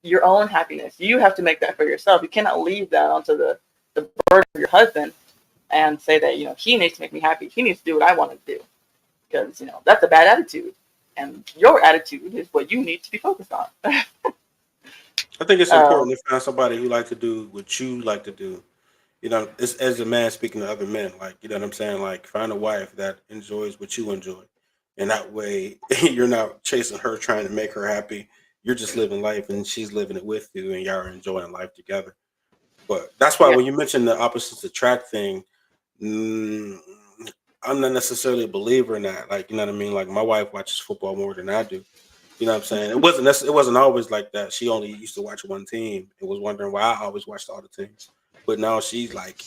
[SPEAKER 1] your own happiness. You have to make that for yourself. You cannot leave that onto the burden of your husband and say that he needs to make me happy. He needs to do what I want to do, because that's a bad attitude, and your attitude is what you need to be focused on.
[SPEAKER 2] I think it's
[SPEAKER 1] um,
[SPEAKER 2] important to find somebody who like to do what you like to do. It's as a man speaking to other men, like, you know what I'm saying? Like, find a wife that enjoys what you enjoy. And that way you're not chasing her trying to make her happy. You're just living life and she's living it with you and y'all are enjoying life together. But that's why
[SPEAKER 1] yeah,
[SPEAKER 2] when you mentioned the opposites attract thing, mm, I'm not necessarily a believer in that. Like, you know what I mean? Like, my wife watches football more than I do. You know what I'm saying? It wasn't always like that. She only used to watch one team and was wondering why I always watched all the teams. But now she's like,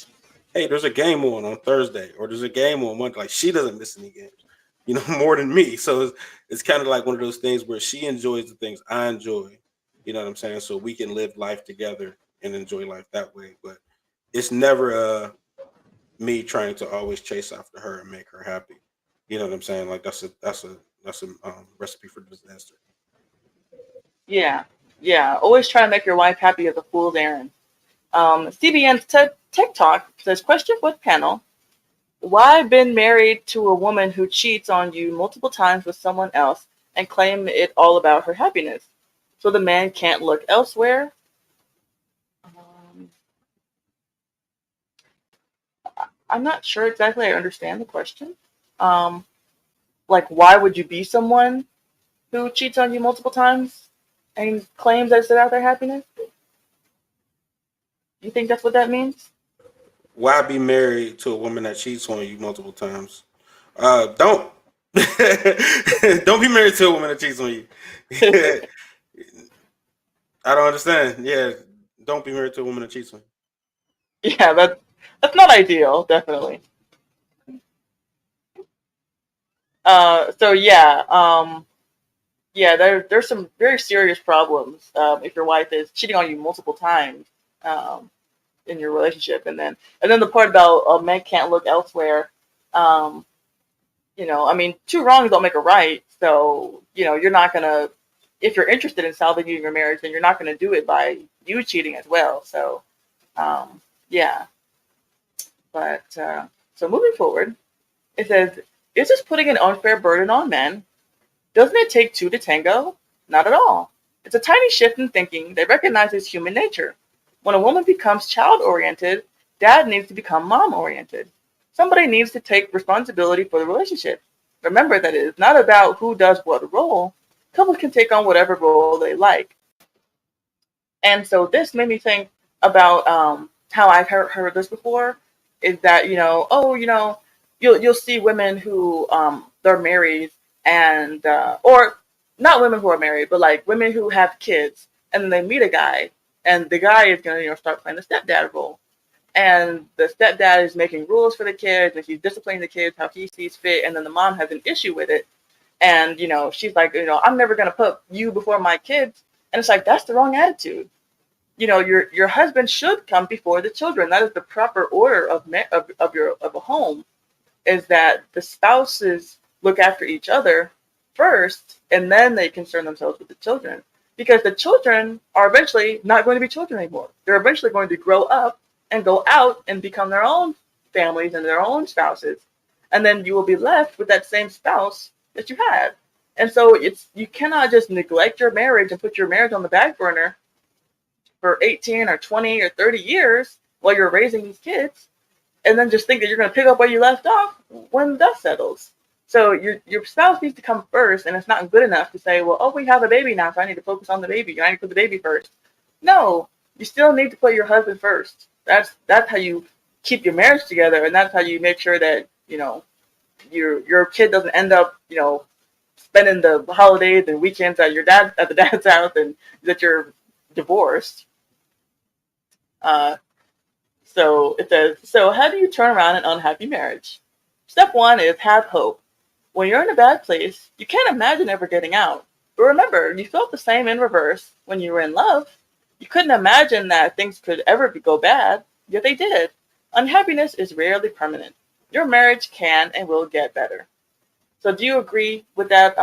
[SPEAKER 2] "Hey, there's a game on Thursday, or there's a game on Monday." Like, she doesn't miss any games, more than me. So it's kind of like one of those things where she enjoys the things I enjoy. You know what I'm saying? So we can live life together and enjoy life that way. But it's never me trying to always chase after her and make her happy. You know what I'm saying? Like, that's a recipe for disaster.
[SPEAKER 1] yeah, yeah. Always try to make your wife happy is a fool's errand. CBN's Tech Talk says, "Question for the panel: Why been married to a woman who cheats on you multiple times with someone else and claim it all about her happiness? So the man can't look elsewhere?" Um, I'm not sure exactly I understand the question. Um, like, why would you be someone who cheats on you multiple times and claims that it's about their happiness? You think that's what that means?
[SPEAKER 2] Why be married to a woman that cheats on you multiple times? Don't don't be married to a woman that cheats on you. I don't understand. Yeah, don't be married to a woman that cheats on
[SPEAKER 1] Yeah, that's not ideal, definitely. So yeah, yeah, there's some very serious problems, if your wife is cheating on you multiple times, um, in your relationship, and then the part about men can't look elsewhere. Um, I mean, two wrongs don't make a right. So you're not gonna, if you're interested in salvaging your marriage, then you're not gonna do it by you cheating as well. So yeah, but so moving forward, it says, "Is this putting an unfair burden on men? Doesn't it take two to tango? Not at all. It's a tiny shift in thinking that recognizes human nature. When a woman becomes child oriented, dad needs to become mom oriented. Somebody needs to take responsibility for the relationship. Remember that it is not about who does what role. Couples can take on whatever role they like." And so this made me think about, how I've heard this before, is that you'll see women who, they're married, and or not women who are married, but like women who have kids, and then they meet a guy, and the guy is gonna start playing the stepdad role, and the stepdad is making rules for the kids, and he's disciplining the kids how he sees fit, and then the mom has an issue with it, and she's like, "I'm never gonna put you before my kids," and it's like, that's the wrong attitude. Your husband should come before the children. That is the proper order of a home. is that the spouses look after each other first, and then they concern themselves with the children. Because the children are eventually not going to be children anymore. They're eventually going to grow up and go out and become their own families and their own spouses. And then you will be left with that same spouse that you had. And so you cannot just neglect your marriage and put your marriage on the back burner for 18 or 20 or 30 years while you're raising these kids, and then just think that you're going to pick up where you left off when the dust settles. So your spouse needs to come first, and it's not good enough to say, well, oh, we have a baby now, so I need to focus on the baby. I need to put the baby first. No, you still need to put your husband first. That's how you keep your marriage together, and that's how you make sure that your kid doesn't end up spending the holidays and weekends at the dad's house, and that you're divorced. So it says, so how do you turn around an unhappy marriage? Step one is have hope. When you're in a bad place, you can't imagine ever getting out. But remember, you felt the same in reverse when you were in love. You couldn't imagine that things could ever go bad, yet they did. Unhappiness is rarely permanent. Your marriage can and will get better. So do you agree with that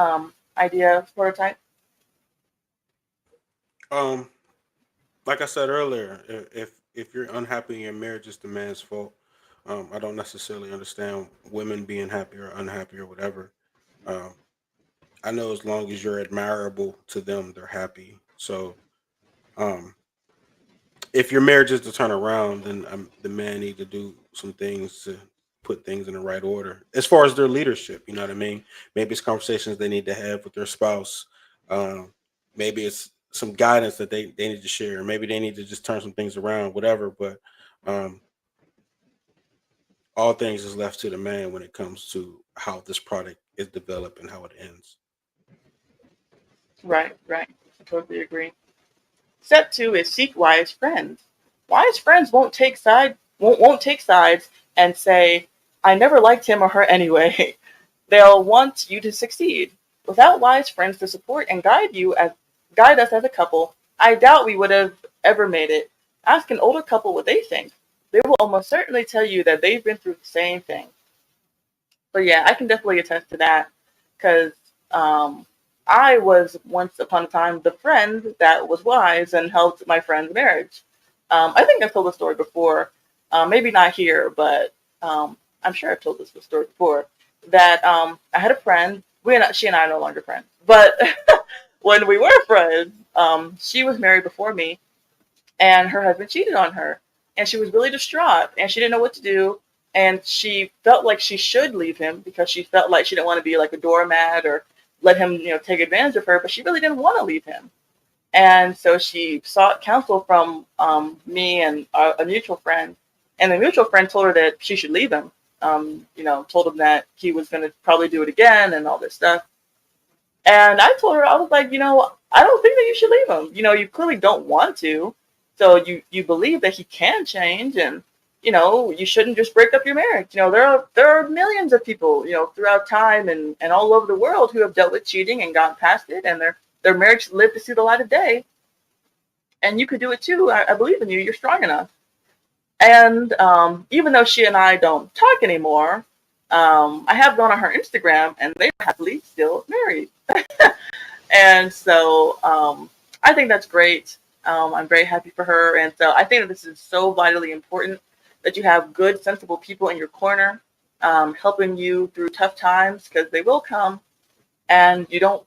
[SPEAKER 1] idea, prototype?
[SPEAKER 2] Um, like I said earlier, if you're unhappy in your marriage, it's the man's fault. I don't necessarily understand women being happy or unhappy or whatever. Um, I know as long as you're admirable to them, they're happy. So, um, if your marriage is to turn around, then the man need to do some things to put things in the right order as far as their leadership. You know what I mean? Maybe it's conversations they need to have with their spouse. Um, maybe it's some guidance that they need to share. Maybe they need to just turn some things around, whatever. But um, all things is left to the man when it comes to how this product is developed and how it ends.
[SPEAKER 1] Right, right. I totally agree. Step two is seek wise friends. Wise friends won't take sides and say, I never liked him or her anyway. They'll want you to succeed. Without wise friends to support and guide us as a couple, I doubt we would have ever made it. Ask an older couple what they think. They will almost certainly tell you that they've been through the same thing. But yeah, I can definitely attest to that because um, I was once upon a time the friend that was wise and helped my friend's marriage. I think I've told the story before, maybe not here, but I'm sure I've told this story before. That I had a friend. She and I are no longer friends, but when we were friends, she was married before me, and her husband cheated on her, and she was really distraught, and she didn't know what to do, and she felt like she should leave him because she felt like she didn't want to be like a doormat or let him take advantage of her, but she really didn't want to leave him. And so she sought counsel from me and a mutual friend, and the mutual friend told her that she should leave him. Told him that he was going to probably do it again and all this stuff. And I told her, I was like, I don't think that you should leave him. You clearly don't want to. So you believe that he can change, and you shouldn't just break up your marriage. There are millions of people, throughout time and all over the world who have dealt with cheating and gotten past it, and their marriage lived to see the light of day. And you could do it too. I believe in you. You're strong enough. And even though she and I don't talk anymore, I have gone on her Instagram, and they are happily still married. And so I think that's great. I'm very happy for her. And so I think that this is so vitally important that you have good, sensible people in your corner helping you through tough times, because they will come. And you don't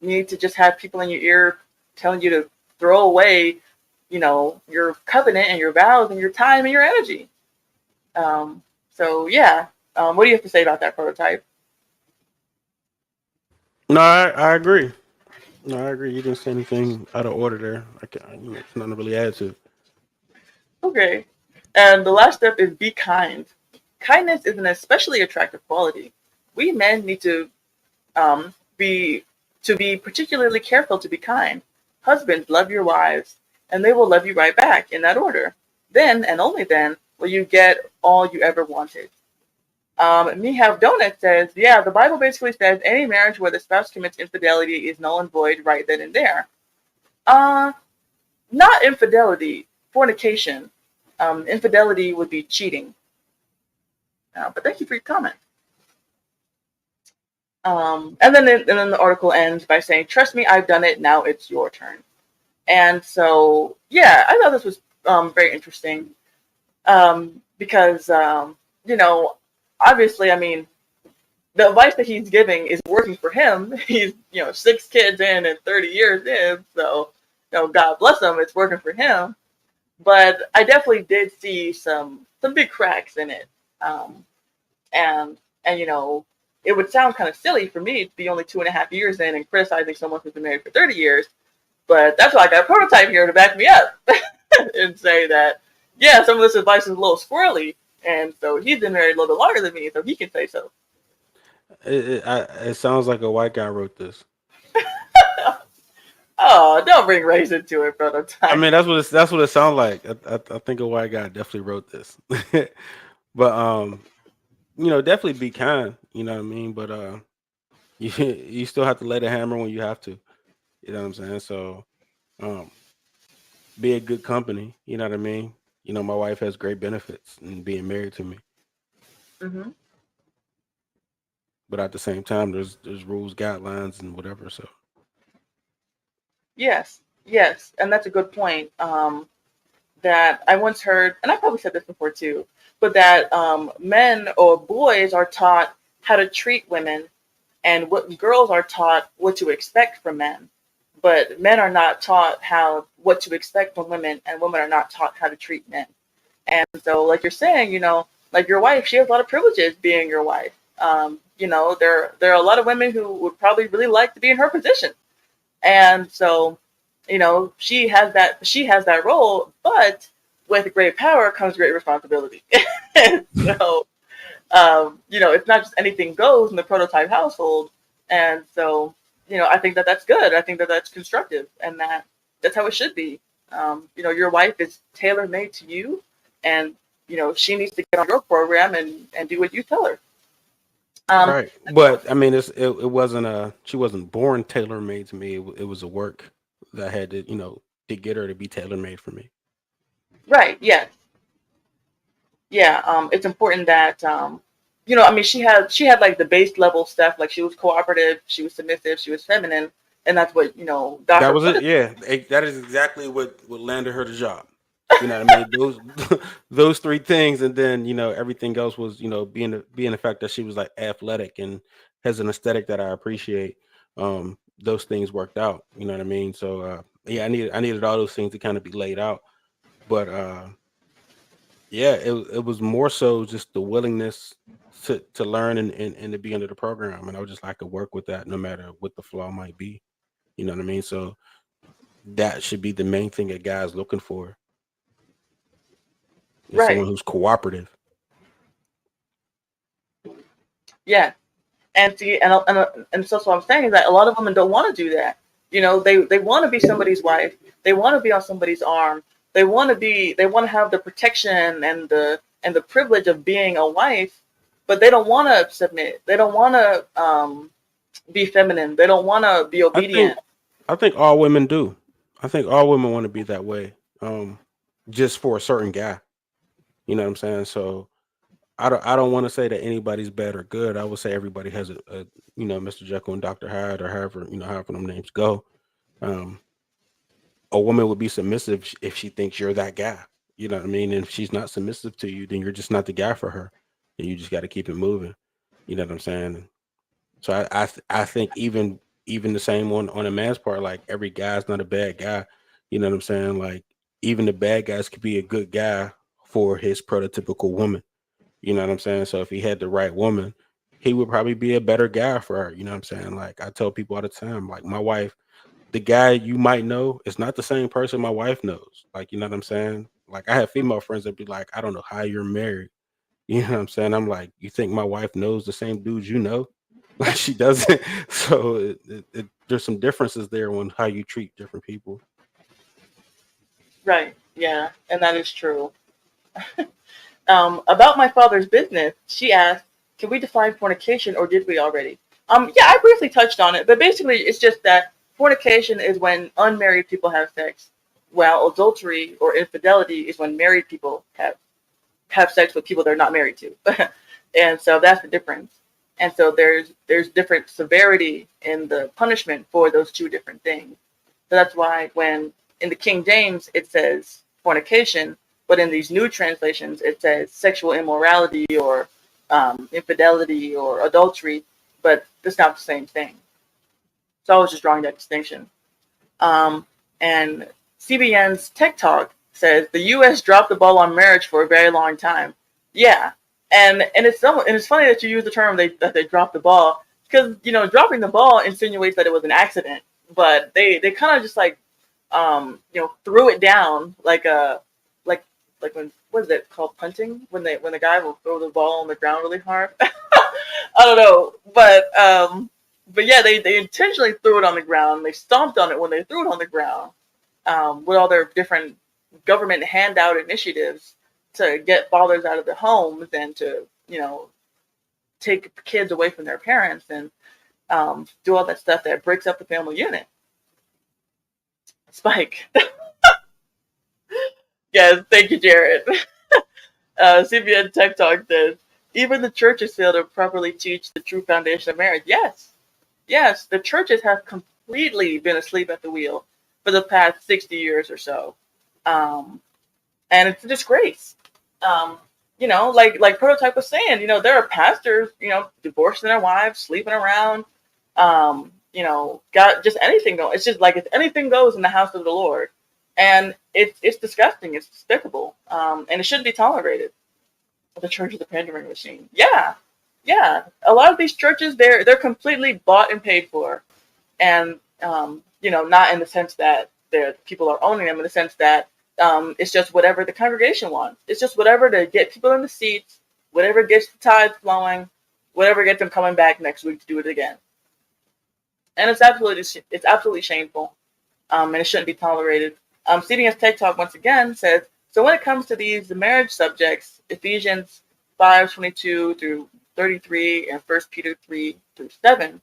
[SPEAKER 1] need to just have people in your ear telling you to throw away, your covenant and your vows and your time and your energy. So yeah, what do you have to say about that, prototype?
[SPEAKER 2] No, I agree. No, I agree. You didn't say anything out of order there. It's nothing to really add to.
[SPEAKER 1] Okay. And the last step is be kind. Kindness is an especially attractive quality. We men need um, be to be particularly careful to be kind. Husbands, love your wives, and they will love you right back in that order. Then and only then will you get all you ever wanted. Me have donut says, yeah, the Bible basically says any marriage where the spouse commits infidelity is null and void right then and there. Uh, Not infidelity, fornication. Infidelity would be cheating. But thank you for your comment. And then the article ends by saying, "Trust me, I've done it. Now it's your turn." And so, yeah, I thought this was very interesting because, obviously, I mean, the advice that he's giving is working for him. He's, 6 kids in and 30 years in. So, God bless him. It's working for him. But I definitely did see some big cracks in it. Um, and it would sound kind of silly for me to be only 2.5 years in and criticizing someone who's been married for 30 years. But that's why I got a prototype here to back me up and say that, yeah, some of this advice is a little squirrely. And so he's been married a little bit longer than me, so he can say so.
[SPEAKER 2] It sounds like a white guy wrote this.
[SPEAKER 1] Oh, don't bring race into it,
[SPEAKER 2] I
[SPEAKER 1] prototype.
[SPEAKER 2] mean, that's what it sounds like. I think a white guy definitely wrote this. But definitely be kind. You know what I mean. But you still have to lay the hammer when you have to. You know what I'm saying. So um, be a good company. You know what I mean. My wife has great benefits in being married to me,
[SPEAKER 1] Hmm.
[SPEAKER 2] but at the same time, there's rules, guidelines, and whatever. So
[SPEAKER 1] Yes, yes, and that's a good point. That I once heard, and I probably said this before too, but that men or boys are taught how to treat women, and what girls are taught what to expect from men. But men are not taught what to expect from women, and women are not taught how to treat men. And so, like you're saying, like your wife, she has a lot of privileges being your wife. There are a lot of women who would probably really like to be in her position, and so, she has that role, but with great power comes great responsibility. And so, it's not just anything goes in the prototype household. And so, I think that that's good. I think that that's constructive, and that's how it should be. Your wife is tailor made to you, and she needs to get on your program and do what you tell her. Um,
[SPEAKER 2] right, but I mean, it wasn't she wasn't born tailor made to me. It was a work that I had to get her to be tailor made for me.
[SPEAKER 1] right? Yeah, yeah. It's important that I mean, she had like the base level stuff. Like she was cooperative, she was submissive, she was feminine, and that's what got
[SPEAKER 2] That
[SPEAKER 1] her
[SPEAKER 2] was
[SPEAKER 1] put
[SPEAKER 2] it.
[SPEAKER 1] in.
[SPEAKER 2] Yeah, that is exactly what landed her the job. You know what I mean? Those those three things, and then everything else was being the fact that she was like athletic and has an aesthetic that I appreciate. Those things worked out. You know what I mean? So yeah, I needed all those things to kind of be laid out. But yeah, it was more so just the willingness to learn and to be under the program, and I was just like to work with that no matter what the flaw might be. You know what I mean? So that should be the main thing a guy's looking for is someone
[SPEAKER 1] Right?
[SPEAKER 2] who's cooperative.
[SPEAKER 1] Yeah. And see, and so what I'm saying is that a lot of women don't want to do that. They want to be somebody's wife. They want to be on somebody's arm. They want to have the protection and the privilege of being a wife, but they don't want to submit. They don't want to be feminine. They don't want to be
[SPEAKER 2] I think
[SPEAKER 1] obedient.
[SPEAKER 2] I think all women do. I think all women want to be that way. Just for a certain guy. You know what I'm saying? So I don't want to say that anybody's bad or good. I would say everybody has a Mr. Jekyll and Dr. Hyde or however them names go. Um, a woman would be submissive if she thinks you're that guy. You know what I mean? And if she's not submissive to you, then you're just not the guy for her. And you just got to keep it moving. You know what I'm saying? So I think even the same on a man's part, like every guy's not a bad guy. You know what I'm saying? Like even the bad guys could be a good guy for his prototypical woman. You know what I'm saying? So if he had the right woman, he would probably be a better guy for her. You know what I'm saying? Like I tell people all the time, like my wife, the guy you might know is not the same person my wife knows. Like, you know what I'm saying? Like I have female friends that be like, I don't know how you're married. You know what I'm saying? I'm like, you think my wife knows the same dudes you know? Like she doesn't. So there's some differences there on how you treat different people.
[SPEAKER 1] Right? Yeah, and that is true. About my father's business, she asked, "Can we define fornication, or did we already?" Yeah, I briefly touched on it, but basically, it's just that fornication is when unmarried people have sex, while adultery or infidelity is when married people have sex with people they're not married to, and so that's the difference. And so there's different severity in the punishment for those two different things. So that's why when in the King James it says fornication, but in these new translations it says sexual immorality or infidelity or adultery, but it's not the same thing. So I was just drawing that distinction. Um, and CBN's Tech Talk says the U.S. dropped the ball on marriage for a very long time. Yeah, and it's funny that you use the term that they dropped the ball because dropping the ball insinuates that it was an accident, but they kind of just like threw it down like like when what is it called punting when the guy will throw the ball on the ground really hard. I don't know, but yeah, they intentionally threw it on the ground. They stomped on it when they threw it on the ground with all their different government handout initiatives to get fathers out of their homes and to take kids away from their parents and do all that stuff that breaks up the family unit. Spike. Yes, thank you, Jared. CBN Tech Talk says even the churches fail to properly teach the true foundation of marriage. Yes, the churches have completely been asleep at the wheel for the past 60 years or so. Um, and it's a disgrace. Like Prototype was saying, there are pastors, divorcing their wives, sleeping around, got just anything going. It's just like if anything goes in the house of the Lord, and it's disgusting, it's despicable, and it shouldn't be tolerated. The church is a pandering machine. Yeah. A lot of these churches, they're completely bought and paid for, and not in the sense that the people are owning them, in the sense that it's just whatever the congregation wants. It's just whatever to get people in the seats, whatever gets the tithes flowing, whatever gets them coming back next week to do it again. And it's absolutely shameful, and it shouldn't be tolerated. CBS Tech Talk once again says, so when it comes to the marriage subjects, Ephesians 5:22 through 33 and 1 Peter 3-7,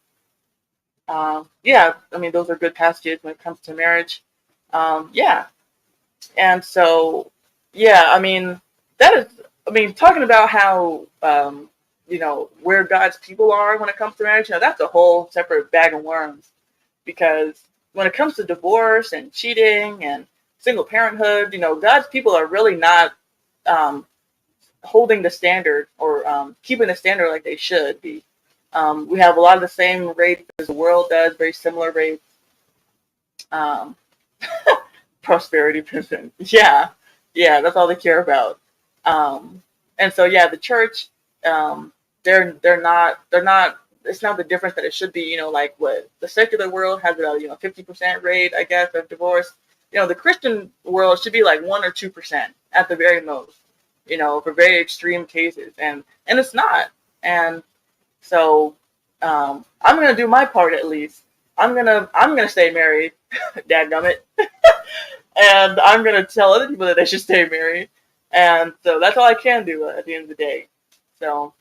[SPEAKER 1] yeah, I mean, those are good passages when it comes to marriage. Yeah. And so, yeah, I mean, talking about how, where God's people are when it comes to marriage, that's a whole separate bag of worms. Because when it comes to divorce and cheating and single parenthood, God's people are really not holding the standard or keeping the standard like they should be. We have a lot of the same rates as the world does, very similar rates. Um, prosperity prison. Yeah, that's all they care about. And so yeah, the church, they're not. It's not the difference that it should be. Like what the secular world has a 50% rate, I guess, of divorce. The Christian world should be like 1 or 2% at the very most. For very extreme cases, and it's not. And so I'm gonna do my part at least. I'm gonna stay married, dadgummit. And I'm gonna tell other people that they should stay married. And so that's all I can do at the end of the day. So,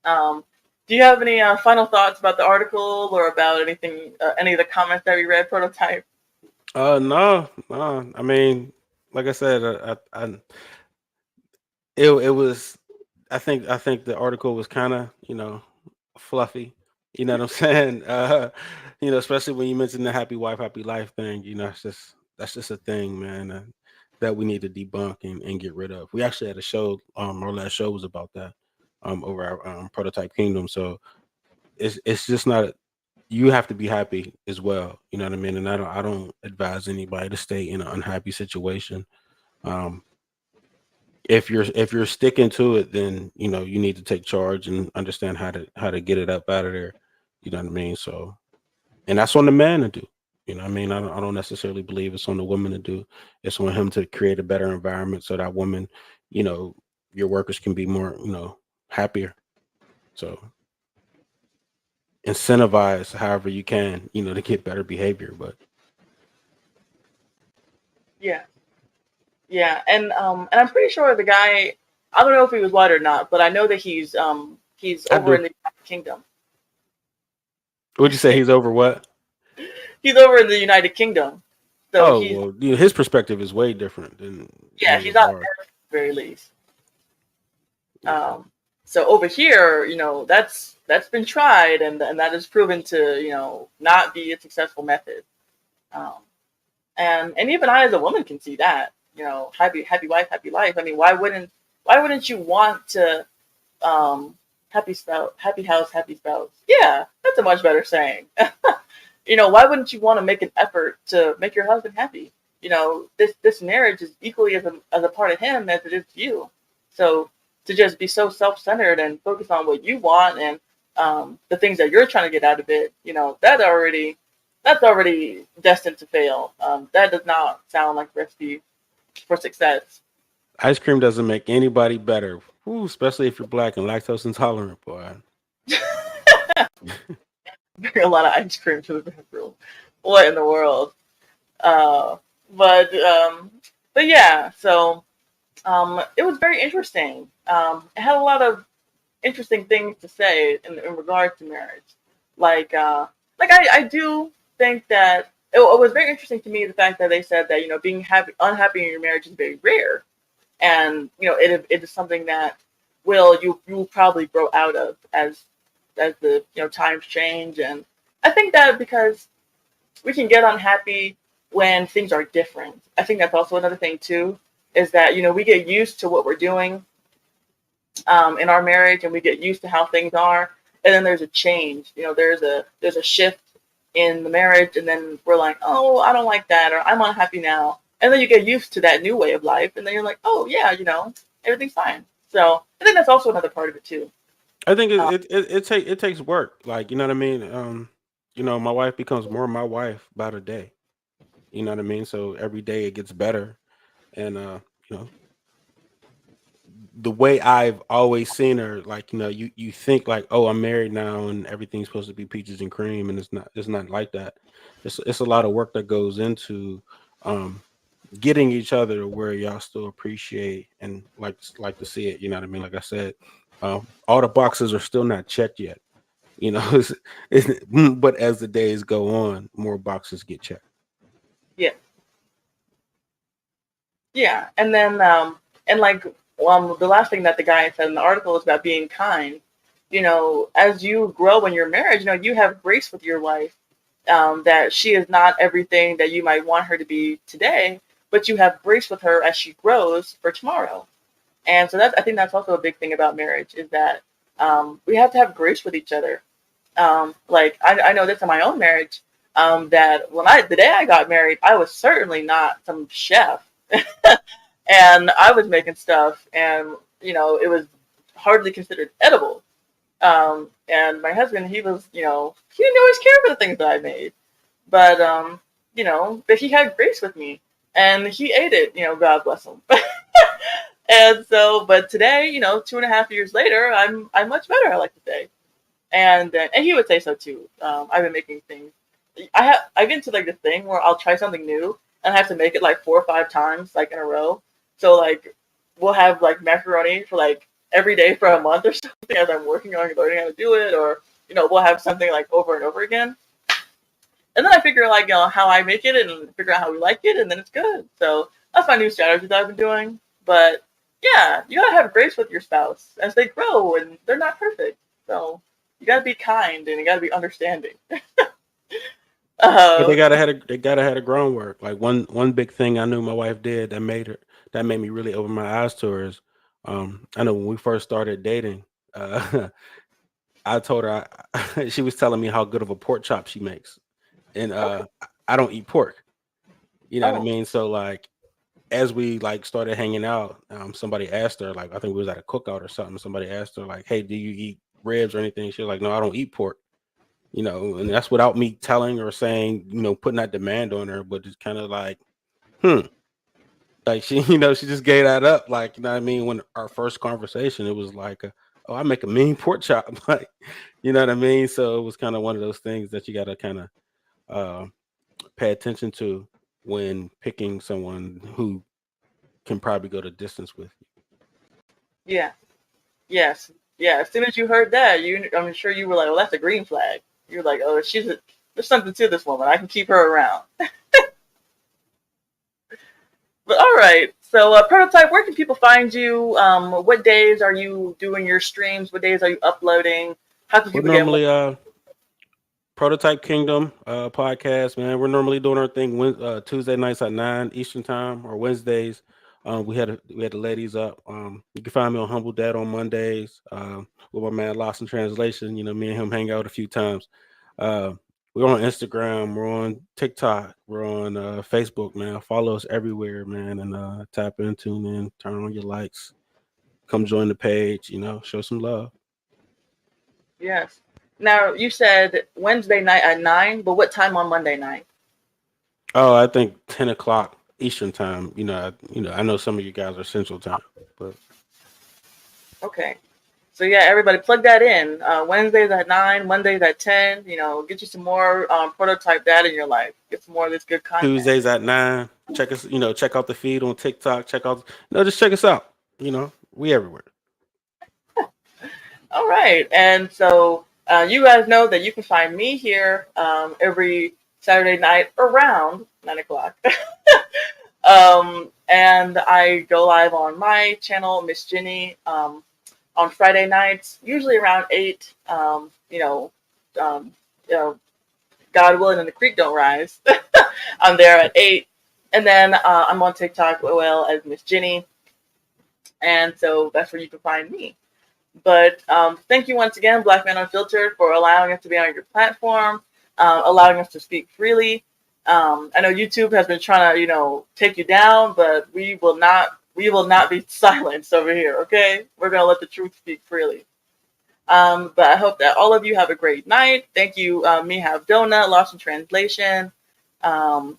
[SPEAKER 1] do you have any final thoughts about the article or about anything, any of the comments that we read, Prototype?
[SPEAKER 2] No. I mean, like I said, it was. I think the article was kind of fluffy. You know what I'm saying? Especially when you mentioned the happy wife, happy life thing. That's just a thing, man, that we need to debunk and get rid of. We actually had a show. Our last show was about that. Over our Prototype Kingdom. So it's just not. You have to be happy as well. You know what I mean? And I don't advise anybody to stay in an unhappy situation. Um, if you're sticking to it, then you need to take charge and understand how to get it up out of there. You know what I mean? So, and that's on the man to do. You know what I mean? I don't necessarily believe it's on the woman to do. It's on him to create a better environment so that woman, you know, your workers can be more, happier. So incentivize however you can, to get better behavior. But
[SPEAKER 1] Yeah, yeah, and I'm pretty sure the guy. I don't know if he was white or not, but I know that he's
[SPEAKER 2] I
[SPEAKER 1] over
[SPEAKER 2] do.
[SPEAKER 1] in the United Kingdom.
[SPEAKER 2] Would you say he's over what?
[SPEAKER 1] He's over in the United Kingdom, so
[SPEAKER 2] Oh
[SPEAKER 1] he's
[SPEAKER 2] well, his perspective is way different than
[SPEAKER 1] yeah,
[SPEAKER 2] his
[SPEAKER 1] he's
[SPEAKER 2] of
[SPEAKER 1] not
[SPEAKER 2] ours.
[SPEAKER 1] there at the very least.
[SPEAKER 2] Yeah.
[SPEAKER 1] Um, So over here, that's been tried, and that is proven to not be a successful method. Um, and even I as a woman can see that. Happy wife, happy life. I mean, why wouldn't you want to um, happy spouse, happy house, happy spouse? Yeah, that's a much better saying. Why wouldn't you want to make an effort to make your husband happy? This marriage is equally as a part of him as it is you. So to just be so self-centered and focus on what you want and the things that you're trying to get out of it, that's already destined to fail. That does not sound like a recipe for success.
[SPEAKER 2] Ice cream doesn't make anybody better. Ooh, especially if you're black and lactose intolerant, boy.
[SPEAKER 1] Bring a lot of ice cream to the bedroom. What in the world? Uh, but yeah, so it was very interesting. It had a lot of interesting things to say in regards to marriage. Like I do think that it was very interesting to me the fact that they said that being unhappy in your marriage is very rare, and it is something that you will probably grow out of as the times change. And I think that because we can get unhappy when things are different. I think that's also another thing too, is that we get used to what we're doing in our marriage, and we get used to how things are, and then there's a change. There's a shift in the marriage, and then we're like, oh, I don't like that, or I'm unhappy now, and then you get used to that new way of life, and then you're like, oh yeah, everything's fine. So I think that's also another part of it too.
[SPEAKER 2] I think
[SPEAKER 1] Um,
[SPEAKER 2] it takes work. Like, you know what I mean? My wife becomes more my wife by the day. You know what I mean? So every day it gets better. And you know, the way I've always seen her, like, you think like, oh, I'm married now and everything's supposed to be peaches and cream, and it's not like that. It's a lot of work that goes into um getting each other to where y'all still appreciate and like to see it. You know what I mean? Like I said, all the boxes are still not checked yet. But as the days go on, more boxes get checked.
[SPEAKER 1] yeah, yeah, and then like the last thing that the guy said in the article is about being kind. As you grow in your marriage, you have grace with your wife. That she is not everything that you might want her to be today, but you have grace with her as she grows for tomorrow. And so I think that's also a big thing about marriage, is that we have to have grace with each other. Like I know this in my own marriage, that the day I got married, I was certainly not some chef, and I was making stuff, and it was hardly considered edible. And my husband, he didn't always care for the things that I made, but but he had grace with me, and he ate it. God bless him. And so, but today, 2.5 years later, I'm much better. I like to say, and he would say so too. I've been making things. I get into like this thing where I'll try something new and I have to make it like 4 or 5 times like in a row. So like we'll have like macaroni for like every day for a month or something as I'm working on learning how to do it, or we'll have something like over and over again. And then I figure like how I make it and figure out how we like it, and then it's good. So that's my new strategy that I've been doing. But yeah, you gotta have grace with your spouse as they grow, and they're not perfect. So you gotta be kind and you gotta be understanding.
[SPEAKER 2] But
[SPEAKER 1] Uh,
[SPEAKER 2] they gotta had a groundwork. Like one big thing I knew my wife did that made me really open my eyes to her is, I know when we first started dating, uh, I told her she was telling me how good of a pork chop she makes, and
[SPEAKER 1] okay.
[SPEAKER 2] I don't eat pork. You know what I
[SPEAKER 1] Oh,
[SPEAKER 2] mean? So like as we like started hanging out, somebody asked her, like, I think we was at a cookout or something. Somebody asked her like, "Hey, do you eat ribs or anything?" She was like, "No, I don't eat pork." And that's without me telling or saying, putting that demand on her, but it's kind of like, hmm, like she, she just gave that up. Like, you know what I mean? When our first conversation, it was like, oh, I make a mean pork chop. Like, you know what I mean? So it was kind of one of those things that you got to kind of uh, pay attention to when picking someone who can probably go the distance with you.
[SPEAKER 1] yeah, yes, yeah. As soon as you heard that, I'm sure you were like, "Oh, that's a green flag." You're like, "Oh, there's something to this woman. I can keep her around." But all right. So, Prototype, where can people find you? What days are you doing your streams? What days are you uploading? How can
[SPEAKER 2] We're
[SPEAKER 1] people get more?
[SPEAKER 2] normally Prototype Kingdom podcast, man. We're normally doing our thing Tuesday nights at 9 Eastern time, or Wednesdays. We had the ladies up. You can find me on Humble Dad on Mondays with my man Lost in Translation. You know, me and him hang out a few times. Uh, we're on Instagram. We're on TikTok. We're on Facebook, man. Follow us everywhere, man, and tap in, tune in, turn on your likes. Come join the page. You know, show some love.
[SPEAKER 1] Yes. Now, you said Wednesday night at 9, but what time on Monday night?
[SPEAKER 2] Oh, I think 10 o'clock Eastern time. I know some of you guys are Central time, but
[SPEAKER 1] Okay. So, yeah, everybody plug that in. Wednesdays at 9, Mondays at 10. Get you some more Prototype dad in your life. Get some more of this good content.
[SPEAKER 2] Tuesdays at 9. Check us. Check out the feed on TikTok. Check out. Just check us out. We everywhere.
[SPEAKER 1] All right. And so you guys know that you can find me here every Saturday night around 9 o'clock. And I go live on my channel, Miss Ginny, on Friday nights, usually around 8. Um, you know, God willing and the creek don't rise. I'm there at 8. And then I'm on TikTok as well as Miss Ginny. And so that's where you can find me. But thank you once again, Black Man Unfiltered, for allowing us to be on your platform, allowing us to speak freely. I know YouTube has been trying to, take you down, but we will not be silenced over here. Okay, we're gonna let the truth speak freely. But I hope that all of you have a great night. Thank you, Me Have Donut, Lost in Translation, um,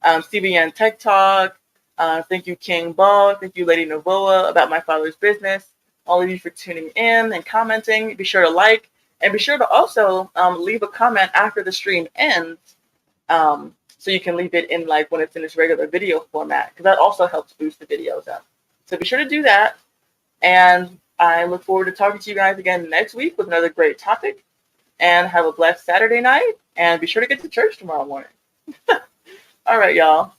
[SPEAKER 1] CBN Tech Talk. Thank you, King Ball. Thank you, Lady Novoa, about my father's business. All of you for tuning in and commenting. Be sure to like, and be sure to also leave a comment after the stream ends, so you can leave it in like when it's in its regular video format, because that also helps boost the videos up. So be sure to do that, and I look forward to talking to you guys again next week with another great topic. And have a blessed Saturday night, and be sure to get to church tomorrow morning. All right, y'all.